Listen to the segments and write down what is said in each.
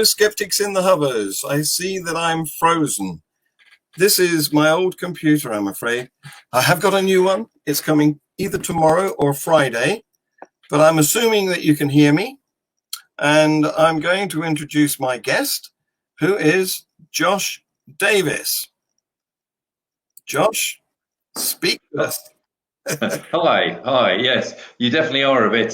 Hello, skeptics in the hovers. I see that I'm frozen. This is my old computer, I'm afraid. I have got a new one. It's coming either tomorrow or Friday, but I'm assuming that you can hear me. And I'm going to introduce my guest, who is Josh Davis. Josh, speak to us. Hi, yes, you definitely are a bit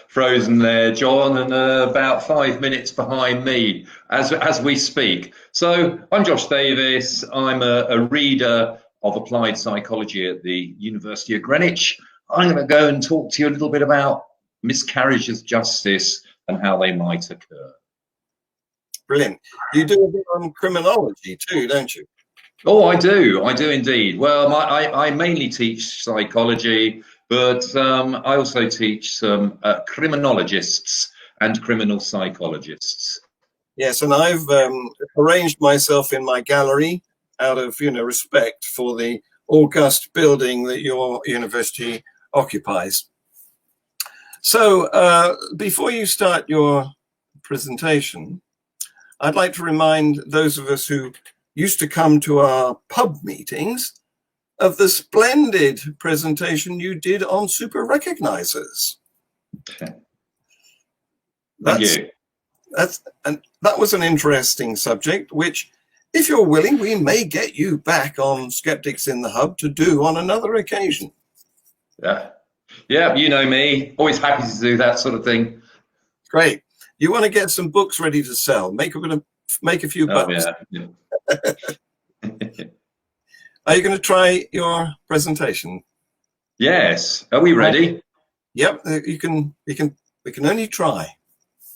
frozen there, John, and about 5 minutes behind me as we speak. So I'm Josh Davis. I'm a reader of applied psychology at the University of Greenwich. I'm going to go and talk to you a little bit about miscarriages of justice and how they might occur. Brilliant. You do a bit on criminology too, don't you? Oh, I do indeed. Well, I mainly teach psychology, but I also teach some criminologists and criminal psychologists. Yes, and I've arranged myself in my gallery out of, respect for the august building that your university occupies. So before you start your presentation, I'd like to remind those of us who used to come to our pub meetings of the splendid presentation you did on super recognizers. Thank you. That was an interesting subject, which, if you're willing, we may get you back on Skeptics in the Hub to do on another occasion. Yeah, you know me, always happy to do that sort of thing. Great. You want to get some books ready to sell, make a few bucks. Yeah. Are you going to try your presentation? Yes. Are we ready? Yep. We can only try.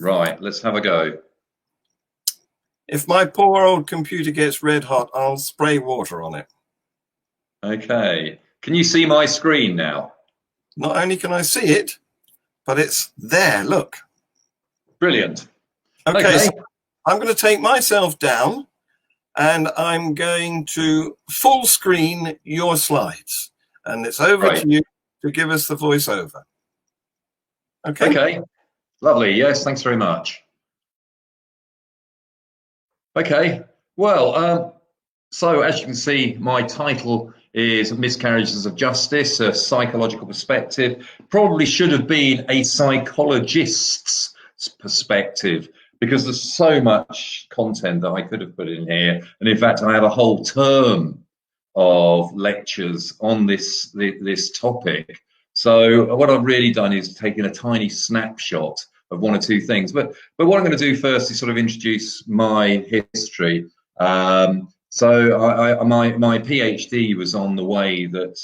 Right. Let's have a go. If my poor old computer gets red hot, I'll spray water on it. Okay. Can you see my screen now? Not only can I see it, but it's there. Look. Brilliant. Okay. So I'm going to take myself down. And I'm going to full screen your slides. And it's over to you to give us the voiceover. Okay? Okay. Lovely. Yes, thanks very much. Okay. Well, so as you can see, my title is Miscarriages of Justice, a psychological perspective. Probably should have been a psychologist's perspective, because there's so much content that I could have put in here. And in fact, I have a whole term of lectures on this topic. So what I've really done is taken a tiny snapshot of one or two things. But what I'm going to do first is sort of introduce my history. So my PhD was on the way that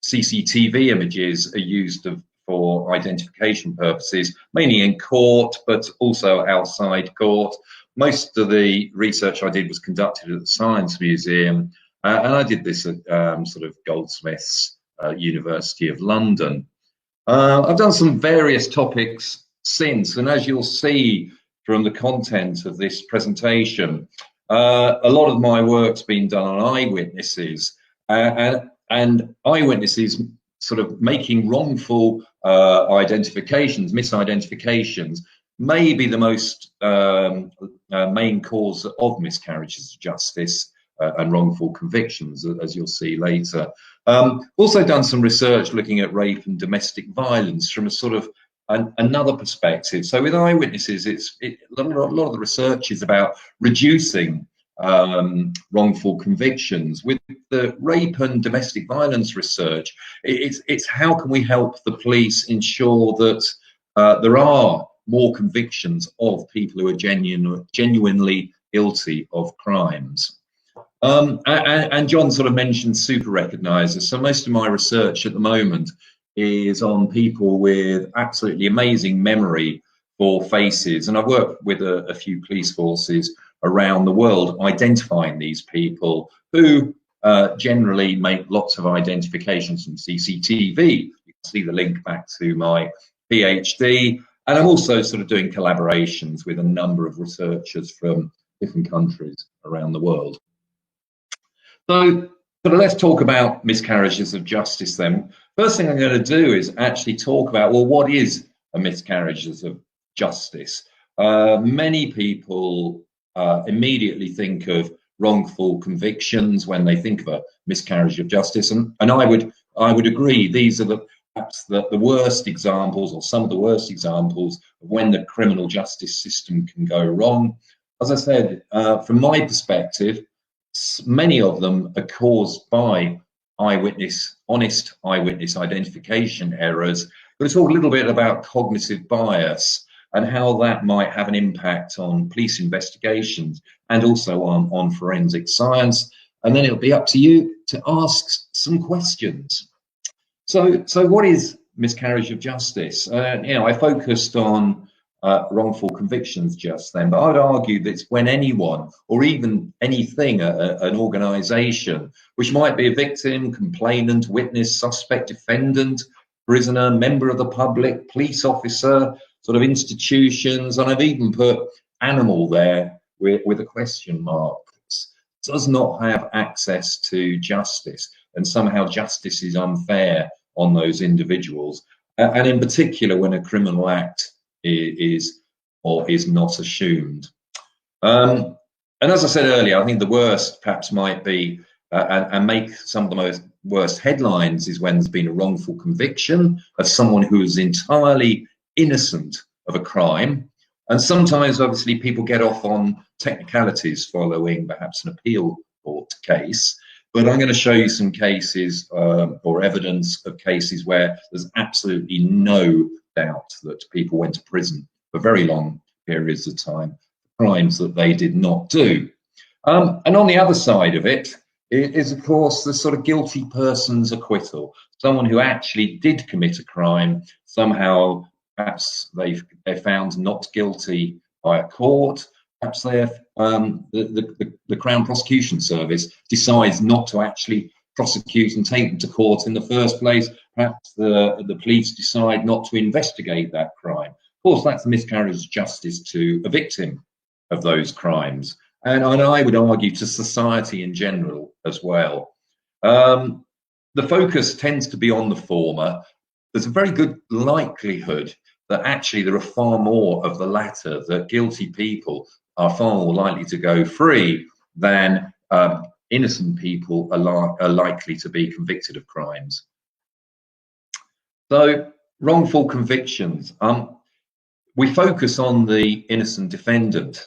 CCTV images are used for identification purposes, mainly in court, but also outside court. Most of the research I did was conducted at the Science Museum, and I did this at sort of Goldsmiths, University of London. I've done some various topics since, and as you'll see from the content of this presentation, a lot of my work's been done on eyewitnesses, and eyewitnesses sort of making wrongful identifications, misidentifications, may be the most main cause of miscarriages of justice and wrongful convictions, as you'll see later. Also done some research looking at rape and domestic violence from a sort of another perspective. So with eyewitnesses, a lot of the research is about reducing wrongful convictions. With the rape and domestic violence research, it's how can we help the police ensure that there are more convictions of people who are genuinely guilty of crimes. And John sort of mentioned super recognizers. So most of my research at the moment is on people with absolutely amazing memory for faces, and I've worked with a few police forces around the world identifying these people who generally make lots of identifications from CCTV. You can see the link back to my PhD, and I'm also sort of doing collaborations with a number of researchers from different countries around the world. So let's talk about miscarriages of justice then. First thing I'm going to do is actually talk about, well, what is a miscarriages of justice? Many people immediately think of wrongful convictions when they think of a miscarriage of justice, and I would agree these are perhaps the worst examples, or some of the worst examples, of when the criminal justice system can go wrong. As I said, from my perspective, many of them are caused by honest eyewitness identification errors. But let's talk a little bit about cognitive bias and how that might have an impact on police investigations and also on forensic science. And then it'll be up to you to ask some questions. So what is miscarriage of justice? I focused on wrongful convictions just then, but I'd argue that it's when anyone, or even anything, an organisation, which might be a victim, complainant, witness, suspect, defendant, prisoner, member of the public, police officer, sort of institutions, and I've even put animal there with a question mark, does not have access to justice, and somehow justice is unfair on those individuals, and in particular when a criminal act is or is not assumed. And as I said earlier, I think the worst perhaps might be, and make some of the worst headlines, is when there's been a wrongful conviction of someone who is entirely innocent of a crime. And sometimes, obviously, people get off on technicalities following perhaps an appeal court case. But I'm going to show you some cases or evidence of cases where there's absolutely no doubt that people went to prison for very long periods of time for crimes that they did not do. And on the other side of it is, of course, the sort of guilty person's acquittal. Someone who actually did commit a crime, somehow perhaps they're found not guilty by a court. Perhaps the Crown Prosecution Service decides not to actually prosecute and take them to court in the first place. Perhaps the police decide not to investigate that crime. Of course, that's a miscarriage of justice to a victim of those crimes, and I would argue to society in general as well. The focus tends to be on the former. There's a very good likelihood that actually there are far more of the latter, that guilty people are far more likely to go free than innocent people are likely to be convicted of crimes. So, wrongful convictions. We focus on the innocent defendant,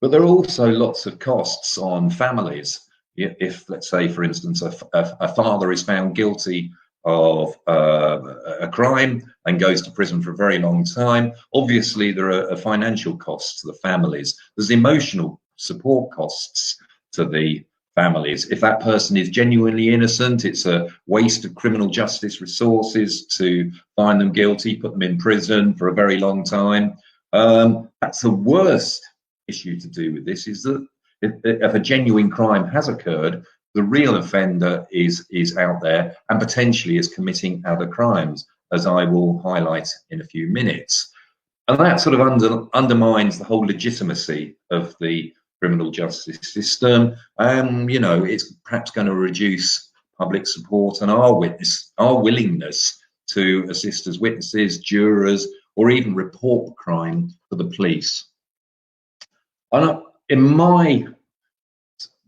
but there are also lots of costs on families. If, let's say, for instance, a father is found guilty of a crime and goes to prison for a very long time, obviously there are financial costs to the families. There's emotional support costs to the families. If that person is genuinely innocent, it's a waste of criminal justice resources to find them guilty, put them in prison for a very long time. That's the worst issue to do with this, is that if a genuine crime has occurred, the real offender is out there and potentially is committing other crimes, as I will highlight in a few minutes. And that sort of undermines the whole legitimacy of the criminal justice system. It's perhaps going to reduce public support and our willingness to assist as witnesses, jurors, or even report crime to the police. And in my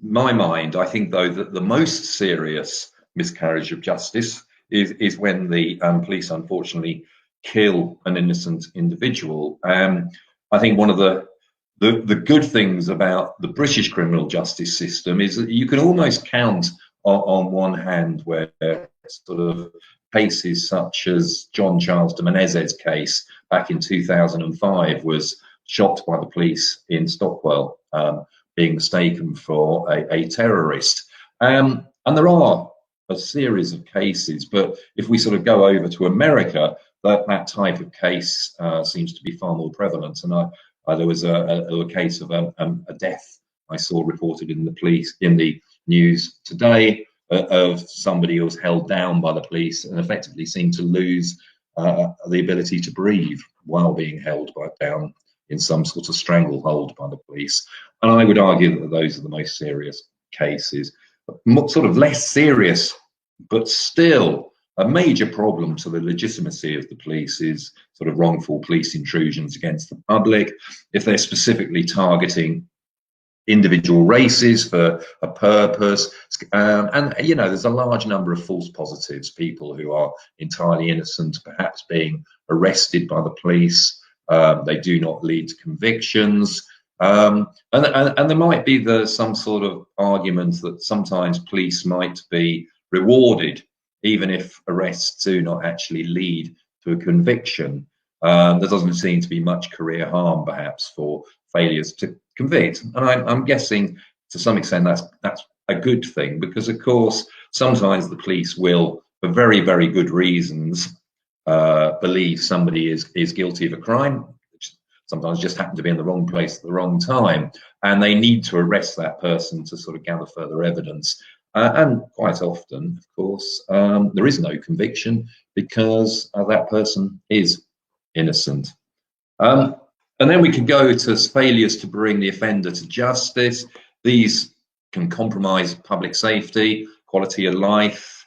mind, I think, though, that the most serious miscarriage of justice is when the police unfortunately kill an innocent individual. I think one of the good things about the British criminal justice system is that you can almost count on one hand where sort of cases such as John Charles de Menezes' case back in 2005 was shot by the police in Stockwell, being mistaken for a terrorist. And there are a series of cases, but if we sort of go over to America, that type of case seems to be far more prevalent. And there was a case of a death I saw reported in the news today of somebody who was held down by the police and effectively seemed to lose the ability to breathe while being held down in some sort of stranglehold by the police. And I would argue that those are the most serious cases. Sort of less serious, but still a major problem to the legitimacy of the police is sort of wrongful police intrusions against the public. If they're specifically targeting individual races for a purpose, and you know, there's a large number of false positives, people who are entirely innocent perhaps being arrested by the police. They do not lead to convictions, and there might be some sort of argument that sometimes police might be rewarded even if arrests do not actually lead to a conviction. There doesn't seem to be much career harm perhaps for failures to convict, and I'm guessing to some extent that's a good thing, because of course sometimes the police will, for very, very good reasons, believe somebody is guilty of a crime, which sometimes just happen to be in the wrong place at the wrong time, and they need to arrest that person to sort of gather further evidence. And quite often, of course, there is no conviction because that person is innocent. And then we can go to failures to bring the offender to justice. These can compromise public safety, quality of life,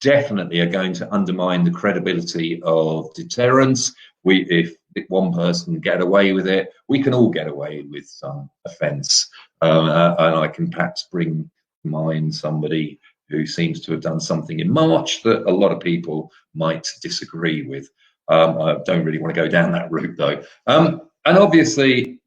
definitely are going to undermine the credibility of deterrence. If one person can get away with it, we can all get away with some offence. And I can perhaps bring to mind somebody who seems to have done something in March that a lot of people might disagree with. I don't really want to go down that route though. And obviously,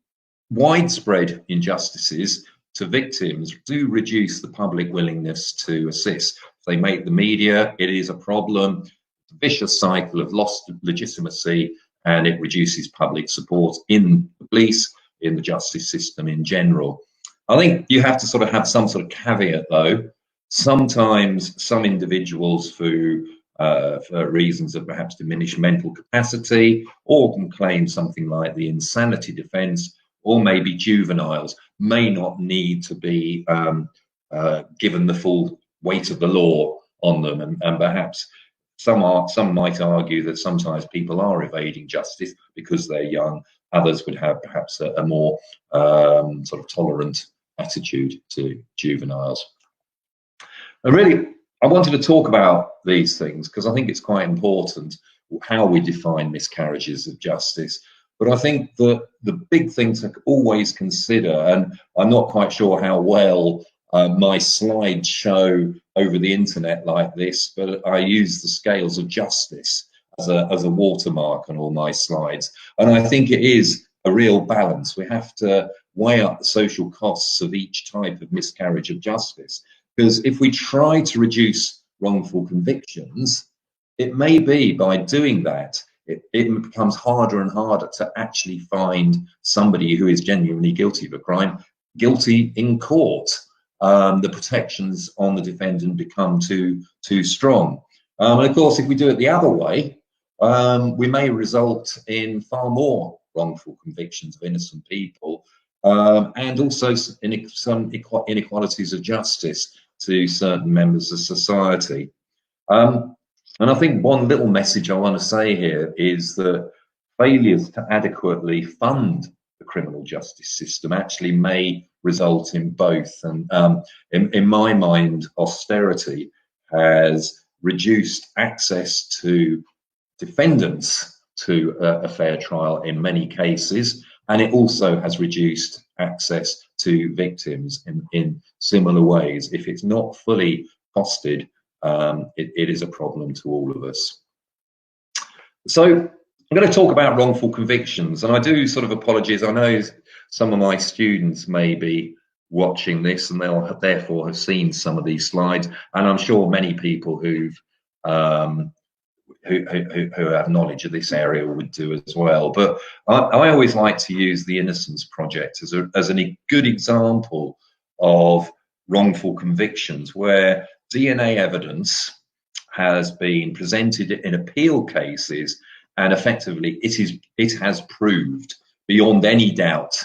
widespread injustices to victims do reduce the public willingness to assist. If they make the media, it is a problem. It's a vicious cycle of lost legitimacy, and it reduces public support in the police, in the justice system in general. I think you have to sort of have some sort of caveat though. Sometimes some individuals who for reasons of perhaps diminished mental capacity, or can claim something like the insanity defence, or maybe juveniles, may not need to be given the full weight of the law on them, and perhaps some might argue that sometimes people are evading justice because they're young. Others would have perhaps a more sort of tolerant attitude to juveniles. And really, I wanted to talk about these things because I think it's quite important how we define miscarriages of justice. But I think that the big thing to always consider, and I'm not quite sure how well my slides show over the internet like this, but I use the scales of justice as a watermark on all my slides. And I think it is a real balance. We have to weigh up the social costs of each type of miscarriage of justice. Because if we try to reduce wrongful convictions, it may be by doing that, it becomes harder and harder to actually find somebody who is genuinely guilty of a crime, guilty in court. The protections on the defendant become too strong. And of course, if we do it the other way, we may result in far more wrongful convictions of innocent people, and also some inequalities of justice to certain members of society. And I think one little message I want to say here is that failures to adequately fund the criminal justice system actually may result in both. And in my mind, austerity has reduced access to defendants to a fair trial in many cases, and it also has reduced access to victims in similar ways. If it's not fully costed, it is a problem to all of us. So I'm going to talk about wrongful convictions, and I do sort of apologize. I know some of my students may be watching this and they'll therefore have seen some of these slides, and I'm sure many people who have knowledge of this area would do as well. But I always like to use the Innocence Project as a good example of wrongful convictions, where DNA evidence has been presented in appeal cases, and effectively it has proved beyond any doubt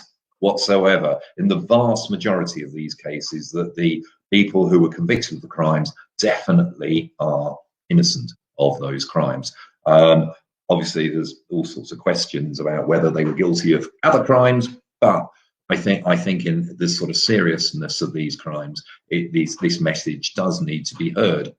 whatsoever in the vast majority of these cases that the people who were convicted of the crimes definitely are innocent of those crimes. Obviously, there's all sorts of questions about whether they were guilty of other crimes, but I think in the sort of seriousness of these crimes, this message does need to be heard.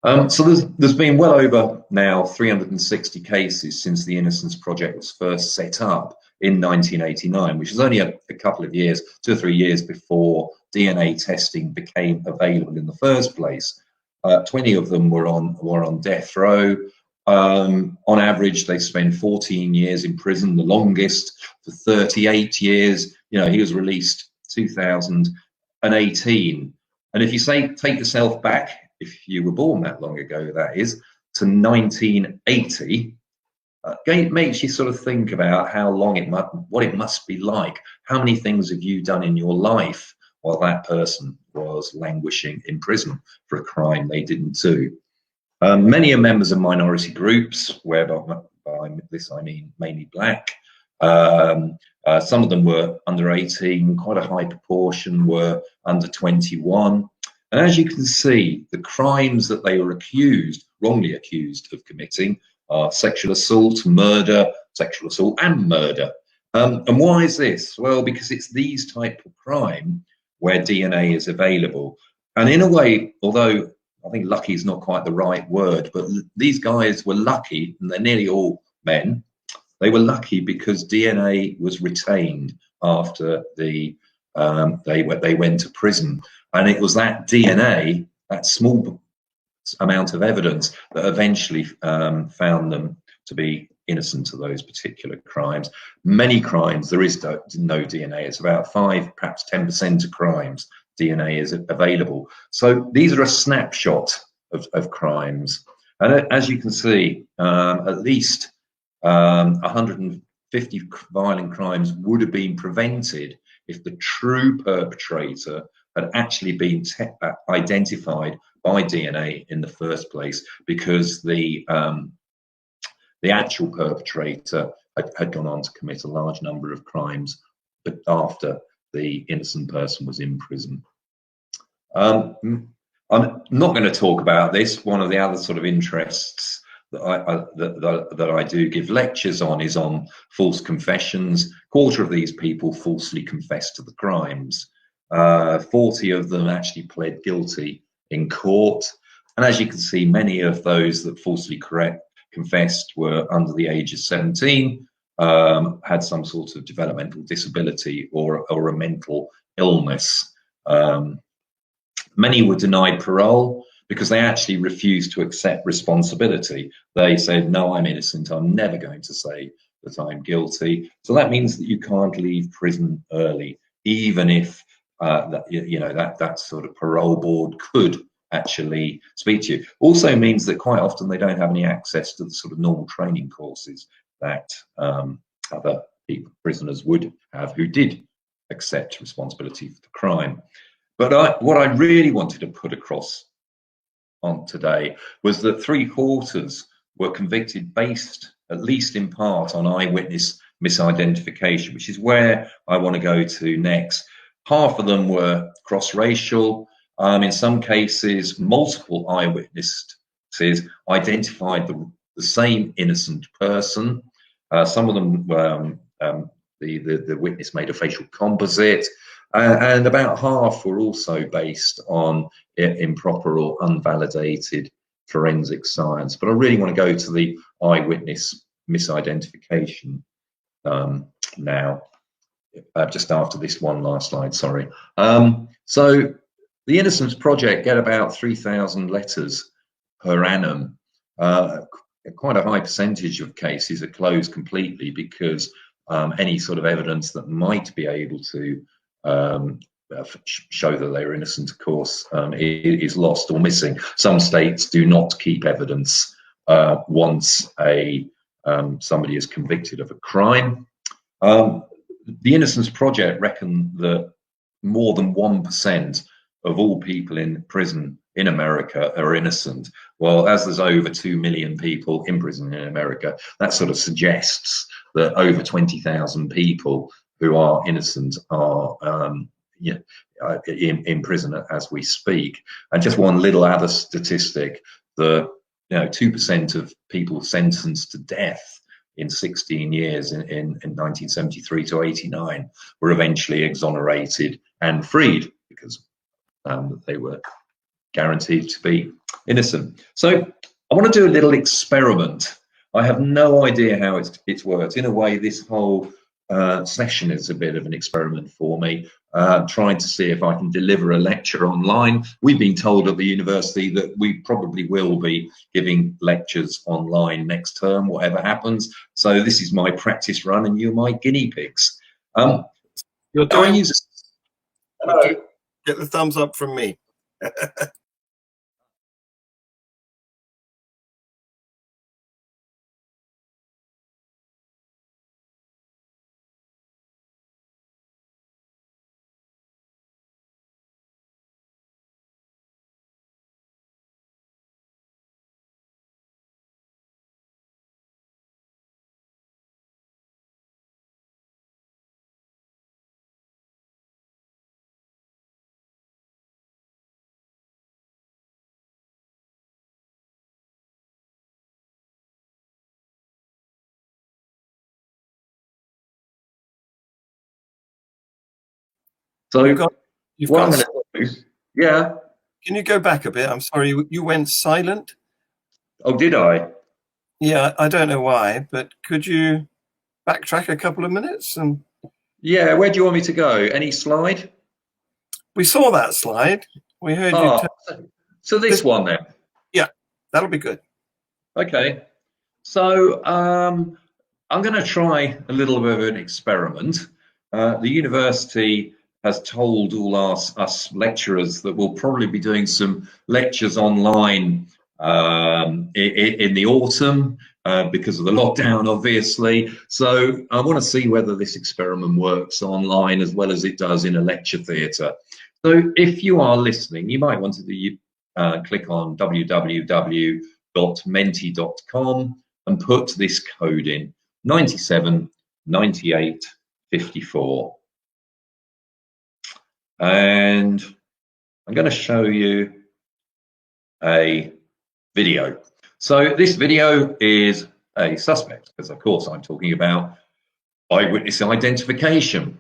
So there's been well over now 360 cases since the Innocence Project was first set up in 1989, which is only a couple of years, 2 or 3 years before DNA testing became available in the first place. 20 of them were on death row. On average, they spend 14 years in prison, the longest for 38 years. You know, he was released 2018. And if you take yourself back, if you were born that long ago, that is, to 1980, it makes you sort of think about how long what it must be like. How many things have you done in your life while that person was languishing in prison for a crime they didn't do? Many are members of minority groups, whereby by this I mean mainly black. Some of them were under 18, quite a high proportion were under 21. And as you can see, the crimes that they were wrongly accused of committing are sexual assault, murder, sexual assault and murder. And why is this? Well, because it's these type of crime where DNA is available. And in a way, although I think lucky is not quite the right word, but these guys were lucky, and they're nearly all men. They were lucky because DNA was retained after they went to prison. And it was that DNA, that small amount of evidence, that eventually found them to be innocent of those particular crimes. Many crimes, there is no DNA. It's about 5, perhaps 10% of crimes DNA is available. So these are a snapshot of crimes. And as you can see, at least 150 violent crimes would have been prevented if the true perpetrator had actually been identified by DNA in the first place, because the actual perpetrator had gone on to commit a large number of crimes, but after the innocent person was in prison. I'm not going to talk about this. One of the other sort of interests that I do give lectures on is on false confessions. A quarter of these people falsely confessed to the crimes. 40 of them actually pled guilty in court. And as you can see, many of those that falsely confessed were under the age of 17, had some sort of developmental disability or a mental illness. Many were denied parole because they actually refused to accept responsibility. They said, no, I'm innocent. I'm never going to say that I'm guilty. So that means that you can't leave prison early, even if that sort of parole board could actually speak to you. Also means that quite often they don't have any access to the sort of normal training courses that other prisoners would have who did accept responsibility for the crime. But what I really wanted to put across on today was that 3/4 were convicted based, at least in part, on eyewitness misidentification, which is where I want to go to next. Half of them were cross-racial. In some cases, multiple eyewitnesses identified the same innocent person. Some of them, the witness made a facial composite, and about half were also based on improper or unvalidated forensic science. But I really want to go to the eyewitness misidentification now, just after this one last slide, sorry. So the Innocence Project get about 3,000 letters per annum. Quite a high percentage of cases are closed completely because any sort of evidence that might be able to show that they're innocent, of course, is lost or missing. Some states do not keep evidence once somebody is convicted of a crime. The Innocence Project reckon that more than 1% of all people in prison in America are innocent. Well, as there's over 2 million people in prison in America, that sort of suggests that over 20,000 people who are innocent are in prison as we speak. And just one little other statistic, 2% of people sentenced to death in 16 years in 1973 to 89 were eventually exonerated and freed because they were guaranteed to be innocent. So I want to do a little experiment. I have no idea how it's worked. In a way, this whole session is a bit of an experiment for me, trying to see if I can deliver a lecture online. We've been told at the university that we probably will be giving lectures online next term, whatever happens. So this is my practice run, and you're my guinea pigs. You're doing. Hello. Get the thumbs up from me. So You've what I'm got. going to do, yeah. Can you go back a bit? I'm sorry, you went silent. Oh, did I? Yeah, I don't know why, but could you backtrack a couple of minutes? And Yeah, where do you want me to go? Any slide? we saw that slide. We heard you. So this one then. Yeah, that'll be good. Okay. So I'm going to try a little bit of an experiment. The university has told all us lecturers that we'll probably be doing some lectures online in the autumn because of the lockdown, obviously. So I want to see whether this experiment works online as well as it does in a lecture theatre. So if you are listening, you might want to click on www.menti.com and put this code in, 97 98 54. And I'm going to show you a video. So this video is a suspect, because of course I'm talking about eyewitness identification.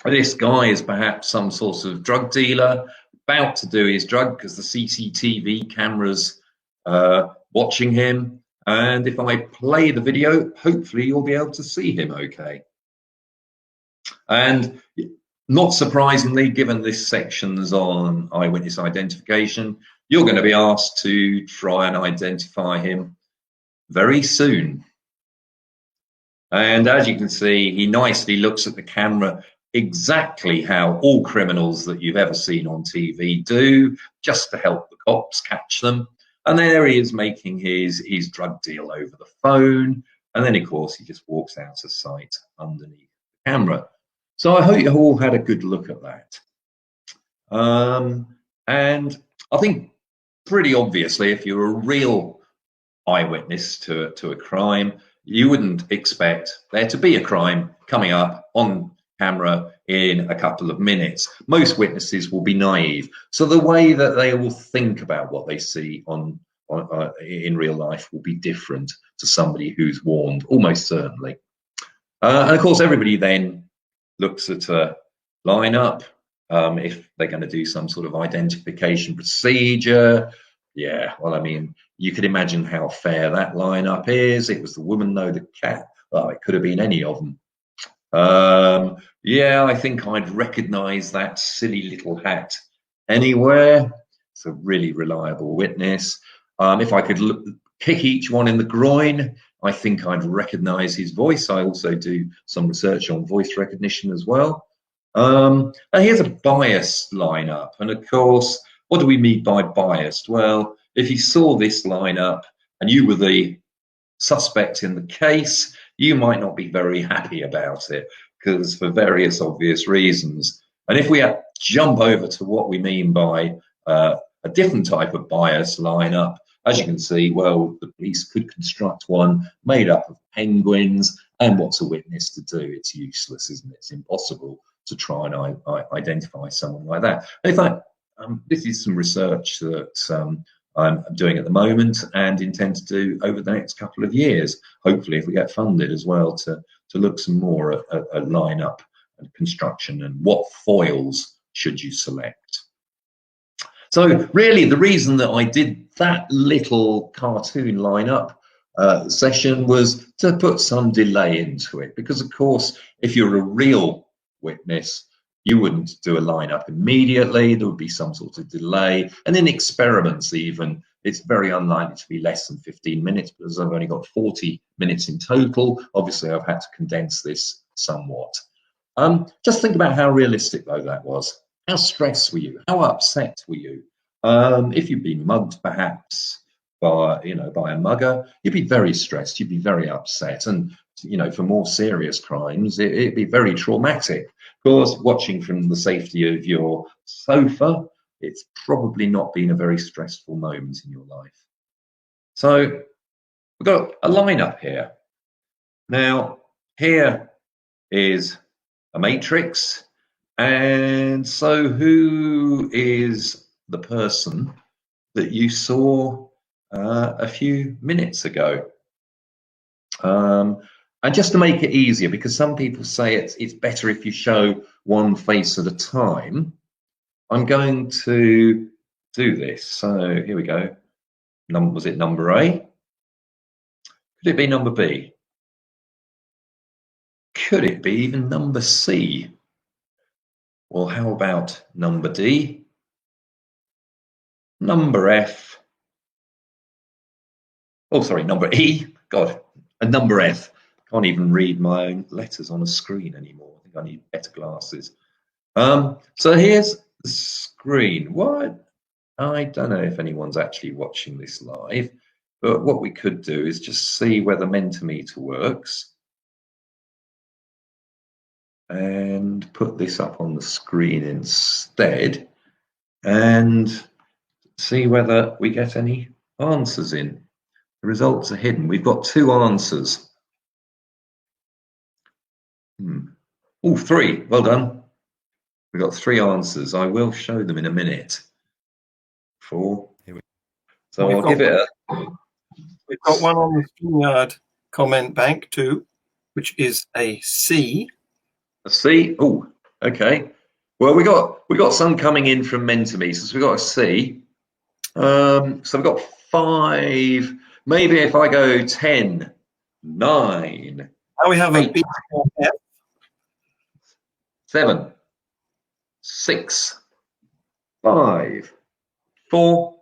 This guy is perhaps some sort of drug dealer about to do his drug because the CCTV cameras watching him. And if I play the video, hopefully you'll be able to see him okay. And not surprisingly, given this section's on eyewitness identification, you're going to be asked to try and identify him very soon. And as you can see, he nicely looks at the camera, exactly how all criminals that you've ever seen on TV do, just to help the cops catch them. And there he is making his drug deal over the phone. And then, of course, he just walks out of sight underneath the camera. So I hope you all had a good look at that. And I think pretty obviously, if you're a real eyewitness to a crime, you wouldn't expect there to be a crime coming up on camera in a couple of minutes. Most witnesses will be naive. So the way that they will think about what they see in real life will be different to somebody who's warned, almost certainly. And of course, everybody then looks at a lineup. If they're going to do some sort of identification procedure. Yeah, well, I mean, you could imagine how fair that lineup is. It was the woman, though, the cat. Well, it could have been any of them. Yeah, I think I'd recognize that silly little hat anywhere. It's a really reliable witness. If I could kick each one in the groin, I think I'd recognize his voice. I also do some research on voice recognition as well. And here's a biased lineup. And of course, what do we mean by biased? Well, if you saw this lineup and you were the suspect in the case, you might not be very happy about it, because for various obvious reasons. And if we jump over to what we mean by a different type of bias lineup, as you can see, well, the police could construct one made up of penguins, and what's a witness to do? It's useless, isn't it? It's impossible to try and identify someone like that. In fact, this is some research that I'm doing at the moment and intend to do over the next couple of years, hopefully if we get funded as well, to look some more at a lineup and construction and what foils should you select. So really, the reason that I did that little cartoon lineup session was to put some delay into it, because of course, if you're a real witness, you wouldn't do a lineup immediately. There would be some sort of delay, and in experiments even, it's very unlikely to be less than 15 minutes, because I've only got 40 minutes in total. Obviously, I've had to condense this somewhat. Just think about how realistic though that was. How stressed were you? How upset were you? If you've been mugged, perhaps by by a mugger, you'd be very stressed. You'd be very upset, and for more serious crimes, it'd be very traumatic. Of course, watching from the safety of your sofa, it's probably not been a very stressful moment in your life. So we've got a lineup here. Now, here is a matrix. And so who is the person that you saw a few minutes ago? And just to make it easier, because some people say it's better if you show one face at a time, I'm going to do this. So here we go. Was it number A? Could it be number B? Could it be even number C? Well, how about number D? Number F? Oh, sorry, number E. God, and number F. Can't even read my own letters on a screen anymore. I think I need better glasses. So here's the screen. What? I don't know if anyone's actually watching this live, but what we could do is just see whether Mentimeter works and put this up on the screen instead and see whether we get any answers in. The results are hidden. We've got 2 answers. Oh, 3. Well done. We've got 3 answers. I will show them in a minute. 4. Here we go. So I'll give it a... We've got one on the StreamYard comment bank too, which is a C. A C? Oh, okay. Well, we got some coming in from Mentimeter, so we've got a C. So we've got 5. Maybe if I go 10, 9. Now we have 8, a B or F. 7, 6, 5, 4,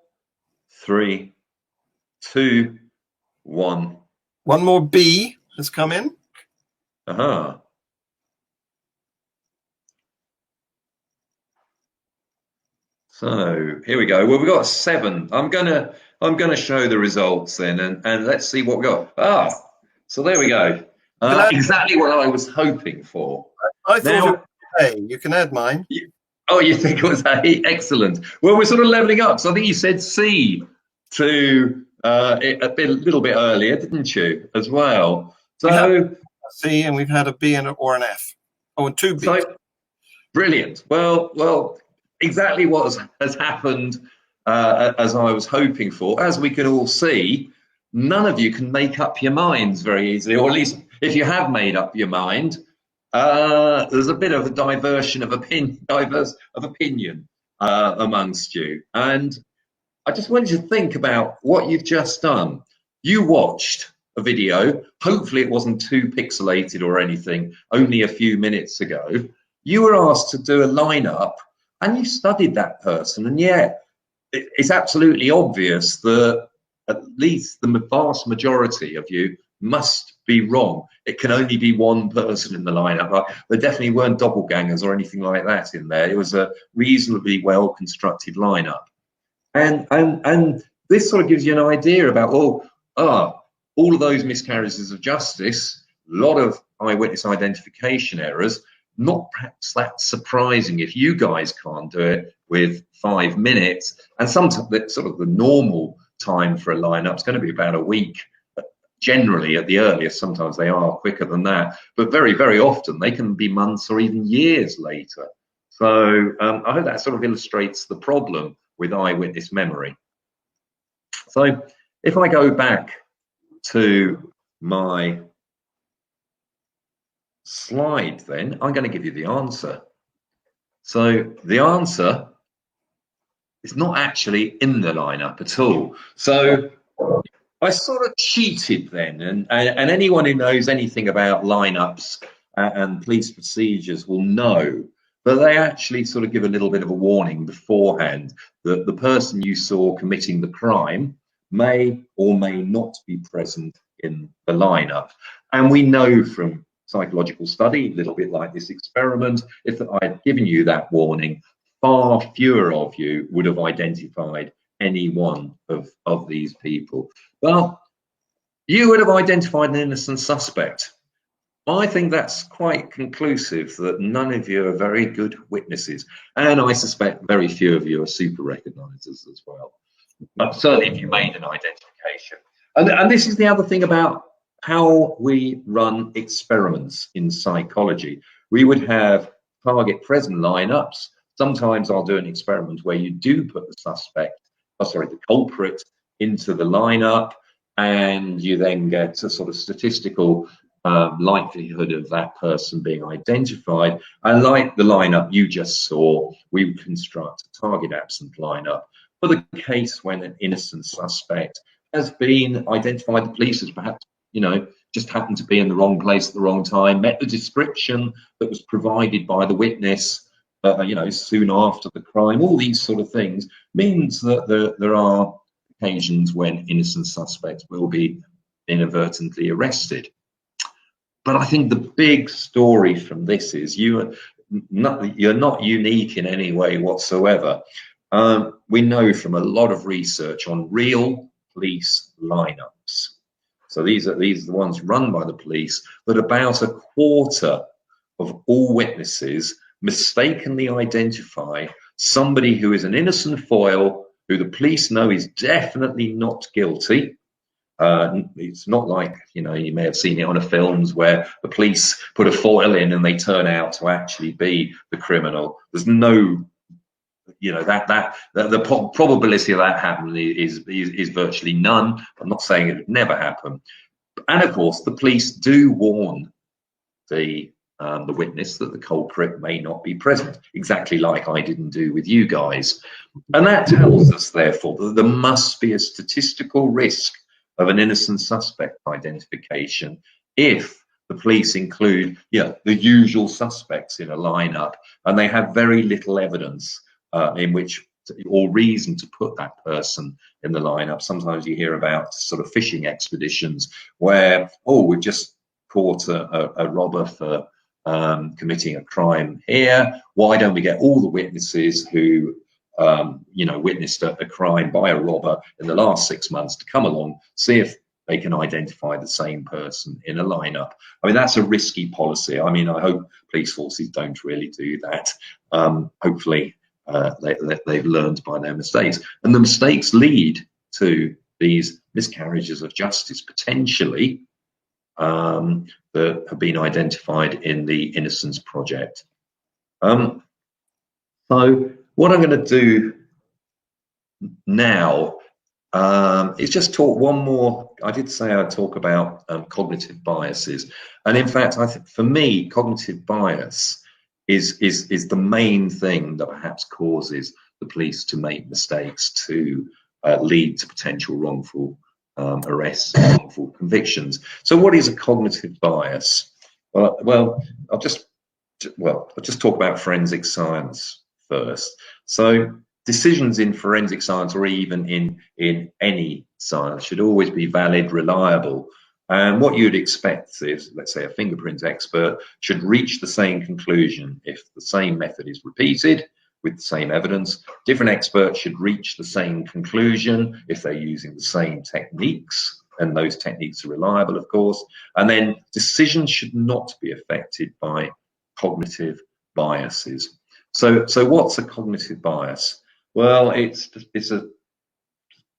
3, 2, 1. One more B has come in. Aha. So here we go. Well, we've got 7. I'm gonna show the results then, and let's see what we got. So there we go. Exactly what I was hoping for. I thought it was A. You can add mine. Oh, you think it was A? Excellent. Well, we're sort of leveling up. So I think you said C to a little bit earlier, didn't you, as well? So a C, and we've had a B or an F. Oh, and 2 B's. So, brilliant. Well, exactly what has happened as I was hoping for. As we can all see, none of you can make up your minds very easily, or at least if you have made up your mind, there's a bit of a diversion of opinion amongst you. And I just wanted you to think about what you've just done. You watched a video, hopefully it wasn't too pixelated or anything, only a few minutes ago. You were asked to do a lineup and you studied that person, and yet it's absolutely obvious that at least the vast majority of you must be wrong. It can only be one person in the lineup. There definitely weren't doppelgangers or anything like that in there. It was a reasonably well constructed lineup. And this sort of gives you an idea about, all of those miscarriages of justice, a lot of eyewitness identification errors, not perhaps that surprising if you guys can't do it with 5 minutes. And sometimes sort of the normal time for a lineup is going to be about a week, generally at the earliest. Sometimes they are quicker than that, but very, very often they can be months or even years later. So I hope that sort of illustrates the problem with eyewitness memory. So if I go back to my slide, then I'm going to give you the answer. So the answer it's not actually in the lineup at all. So I sort of cheated then, and anyone who knows anything about lineups and police procedures will know that they actually sort of give a little bit of a warning beforehand that the person you saw committing the crime may or may not be present in the lineup. And we know from psychological study, a little bit like this experiment, if I had given you that warning, far fewer of you would have identified any one of these people. Well, you would have identified an innocent suspect. I think that's quite conclusive that none of you are very good witnesses. And I suspect very few of you are super recognizers as well. But certainly if you made an identification. And this is the other thing about how we run experiments in psychology. We would have target present lineups. Sometimes I'll do an experiment where you do put the suspect, the culprit into the lineup, and you then get a sort of statistical likelihood of that person being identified. And like the lineup you just saw, we would construct a target absent lineup for the case when an innocent suspect has been identified. The police has perhaps, just happened to be in the wrong place at the wrong time, met the description that was provided by the witness, soon after the crime. All these sort of things means that there are occasions when innocent suspects will be inadvertently arrested. But I think the big story from this is you're not unique in any way whatsoever. We know from a lot of research on real police lineups. So these are the ones run by the police, that about a quarter of all witnesses mistakenly identify somebody who is an innocent foil, who the police know is definitely not guilty. It's not like, you may have seen it on a films where the police put a foil in and they turn out to actually be the criminal. There's no, the probability of that happening is virtually none. I'm not saying it would never happen. And of course, the police do warn the witness that the culprit may not be present, exactly like I didn't do with you guys. And that tells us, therefore, that there must be a statistical risk of an innocent suspect identification if the police include the usual suspects in a lineup and they have very little evidence in which or reason to put that person in the lineup. Sometimes you hear about sort of fishing expeditions where, we've just caught a robber for committing a crime here. Why don't we get all the witnesses who witnessed a crime by a robber in the last 6 months to come along, see if they can identify the same person in a lineup? I mean, that's a risky policy. I mean, I hope police forces don't really do that. Hopefully they've learned by their mistakes, and the mistakes lead to these miscarriages of justice potentially that have been identified in the Innocence Project. So what I'm going to do now is just talk one more. I did say I'd talk about cognitive biases, and in fact, I think for me, cognitive bias is the main thing that perhaps causes the police to make mistakes, to lead to potential wrongful arrests, wrongful convictions. So, what is a cognitive bias? Well, I'll just talk about forensic science first. So, decisions in forensic science, or even in any science, should always be valid, reliable. And what you'd expect is, let's say, a fingerprint expert should reach the same conclusion if the same method is repeated with the same evidence. Different experts should reach the same conclusion if they're using the same techniques, and those techniques are reliable, of course. And then decisions should not be affected by cognitive biases. So what's a cognitive bias? Well, it's a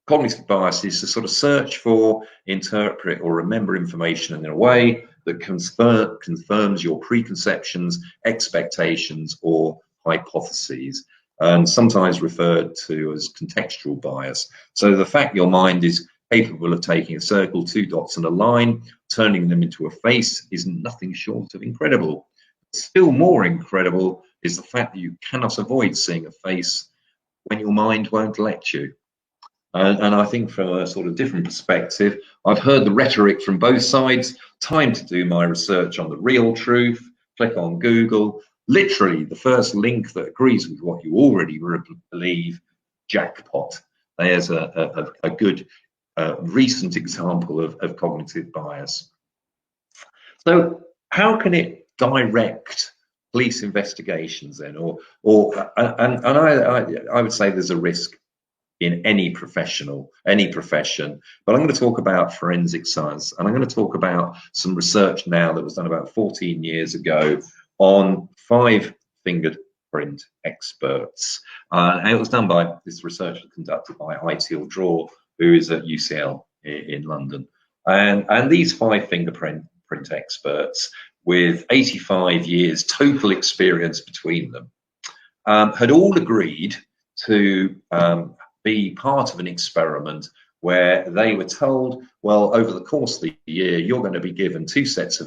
cognitive bias is to sort of search for, interpret, or remember information in a way that confirms your preconceptions, expectations, or hypotheses, and sometimes referred to as contextual bias. So the fact your mind is capable of taking a circle, 2 dots, and a line, turning them into a face is nothing short of incredible. Still more incredible is the fact that you cannot avoid seeing a face when your mind won't let you. And I think from a sort of different perspective, I've heard the rhetoric from both sides. Time to do my research on the real truth. Click on Google. Literally, the first link that agrees with what you already believe, jackpot. There's a good recent example of cognitive bias. So how can it direct police investigations then? I would say there's a risk in any profession, but I'm going to talk about forensic science, and I'm going to talk about some research now that was done about 14 years ago on 5 fingerprint experts. And it was done by this research conducted by Eyewitness Identification, who is at UCL in London. And these 5 fingerprint experts with 85 years total experience between them had all agreed to be part of an experiment where they were told, well, over the course of the year, you're going to be given 2 sets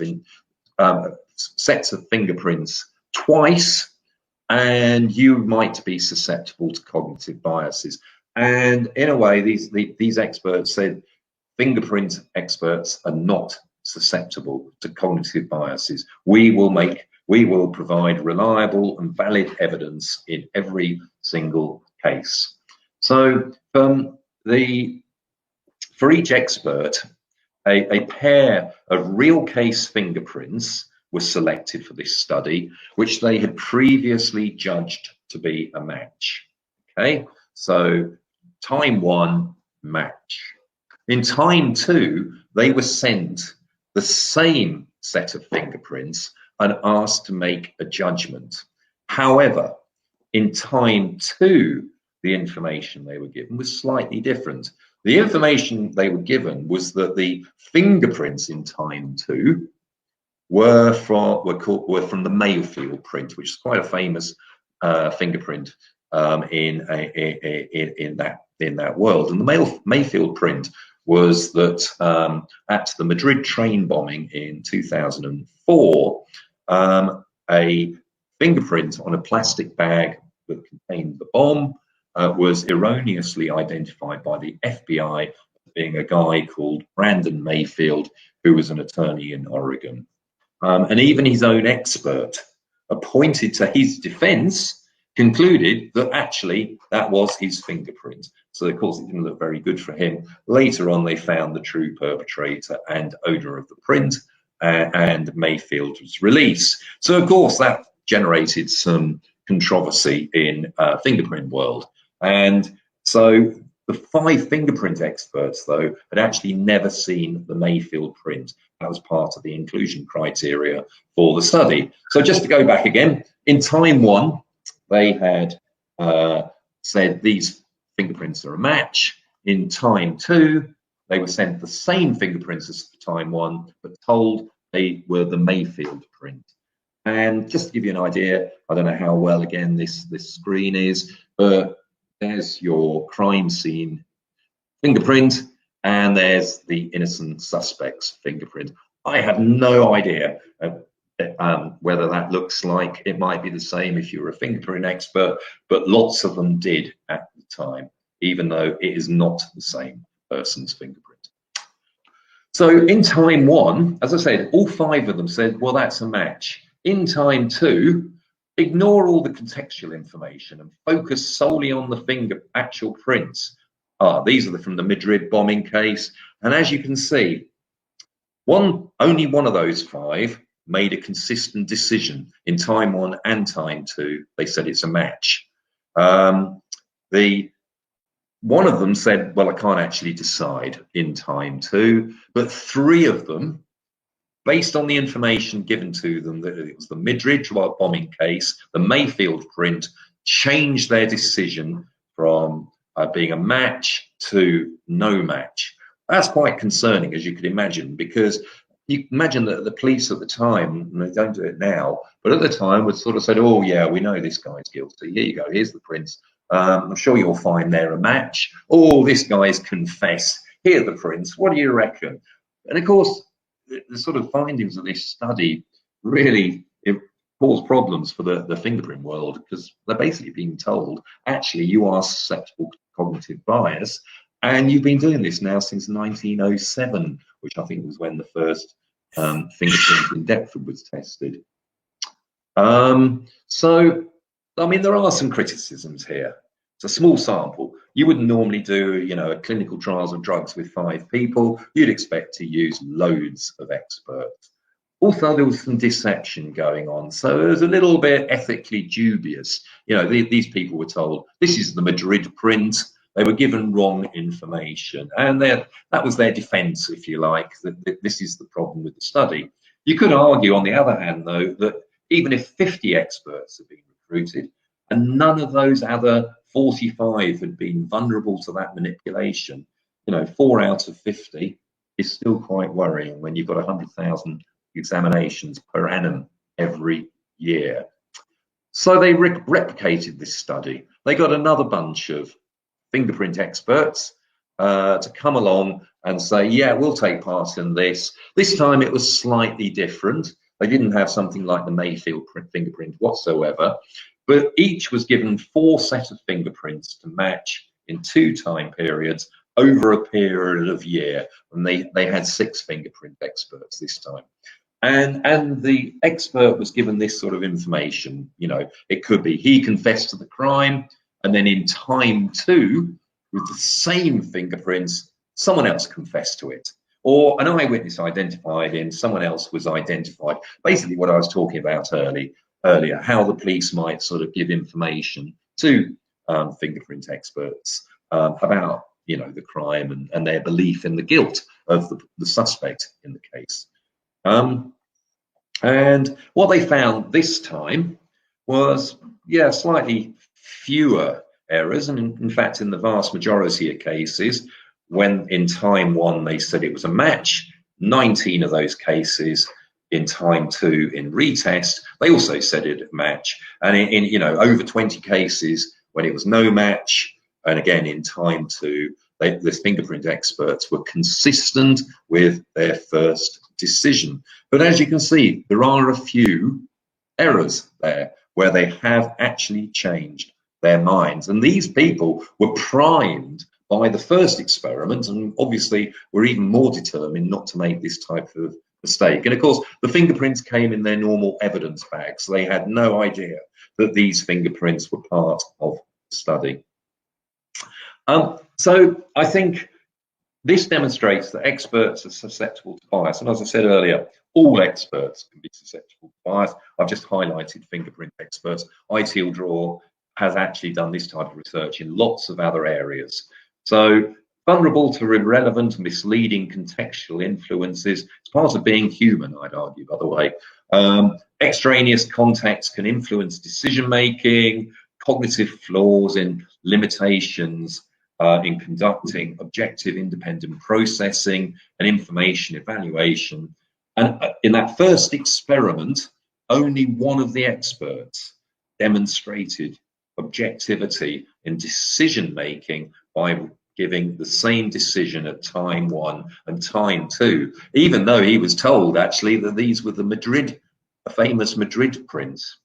of fingerprints twice, and you might be susceptible to cognitive biases. And in a way, these experts said fingerprint experts are not susceptible to cognitive biases. We will provide reliable and valid evidence in every single case. So for each expert, a pair of real case fingerprints was selected for this study, which they had previously judged to be a match. Okay, so time 1, match. In time 2, they were sent the same set of fingerprints and asked to make a judgment. However, in time 2, the information they were given was slightly different. The information they were given was that the fingerprints in time 2 were from the Mayfield print, which is quite a famous fingerprint in that world. And the Mayfield print was that at the Madrid train bombing in 2004, a fingerprint on a plastic bag that contained the bomb was erroneously identified by the FBI as being a guy called Brandon Mayfield, who was an attorney in Oregon. And even his own expert appointed to his defense concluded that actually that was his fingerprint. So of course it didn't look very good for him. Later on they found the true perpetrator and owner of the print, and Mayfield was released. So of course that generated some controversy in fingerprint world. And so the 5 fingerprint experts, though, had actually never seen the Mayfield print. That was part of the inclusion criteria for the study. So just to go back again, in time 1, they had said these fingerprints are a match. In time 2, they were sent the same fingerprints as time 1, but told they were the Mayfield print. And just to give you an idea, I don't know how well, again, this screen is, but there's your crime scene fingerprint, and there's the innocent suspect's fingerprint. I have no idea whether that looks like it might be the same if you're a fingerprint expert, but lots of them did at the time, even though it is not the same person's fingerprint. So in time 1, as I said, all 5 of them said, well, that's a match. In time 2, ignore all the contextual information and focus solely on the actual prints. These are from the Madrid bombing case. And as you can see, only one of those 5 made a consistent decision. In time 1 and time 2, they said it's a match. One of them said, well, I can't actually decide in time 2, but 3 of them, based on the information given to them that it was the Madrid bombing case, the Mayfield print, changed their decision from being a match to no match. That's quite concerning, as you could imagine, because you imagine that the police at the time, and they don't do it now, but at the time would sort of said, oh yeah, we know this guy's guilty. Here you go, here's the prints. I'm sure you'll find they're a match. Oh, this guy's confessed. Here are the prints. What do you reckon? And of course, the sort of findings of this study really cause problems for the fingerprint world, because they're basically being told, actually, you are susceptible to cognitive bias, and you've been doing this now since 1907, which I think was when the first fingerprint in Deptford was tested. So, I mean, there are some criticisms here. It's a small sample. You wouldn't normally do, you know, a clinical trials of drugs with 5 people. You'd expect to use loads of experts. Also, there was some deception going on, so it was a little bit ethically dubious. You know, these people were told, this is the Madrid print. They were given wrong information, and that was their defense, if you like, that this is the problem with the study. You could argue, on the other hand, though, that even if 50 experts had been recruited and none of those other 45 had been vulnerable to that manipulation, you know, 4 out of 50 is still quite worrying when you've got 100,000 examinations per annum every year. So they replicated this study. They got another bunch of fingerprint experts to come along and say, yeah, we'll take part in this. This time it was slightly different. They didn't have something like the Mayfield fingerprint whatsoever, but each was given 4 sets of fingerprints to match in 2 time periods over a period of a year. And they had 6 fingerprint experts this time. And the expert was given this sort of information. You know, it could be he confessed to the crime, and then in time 2, with the same fingerprints, someone else confessed to it. Or an eyewitness identified him, someone else was identified. Basically what I was talking about earlier, how the police might sort of give information to fingerprint experts about, you know, the crime and their belief in the guilt of the suspect in the case. And what they found this time was, yeah, slightly fewer errors. And in fact, in the vast majority of cases, when in time 1 they said it was a match, 19 of those cases in time 2 in retest, they also said it a match. And in you know, over 20 cases when it was no match, and again in time 2, the fingerprint experts were consistent with their first decision. But as you can see, there are a few errors there where they have actually changed their minds. And these people were primed by the first experiment, and obviously were even more determined not to make this type of mistake. And of course, the fingerprints came in their normal evidence bag, so they had no idea that these fingerprints were part of the study. So I think this demonstrates that experts are susceptible to bias. And as I said earlier, all experts can be susceptible to bias. I've just highlighted fingerprint experts. ITIL Draw has actually done this type of research in lots of other areas. So vulnerable to irrelevant, misleading contextual influences. It's part of being human, I'd argue, by the way. Extraneous context can influence decision-making, cognitive flaws in limitations in conducting objective independent processing and information evaluation. And in that first experiment, only one of the experts demonstrated objectivity in decision making by giving the same decision at time 1 and time 2, even though he was told actually that these were the famous Madrid prints.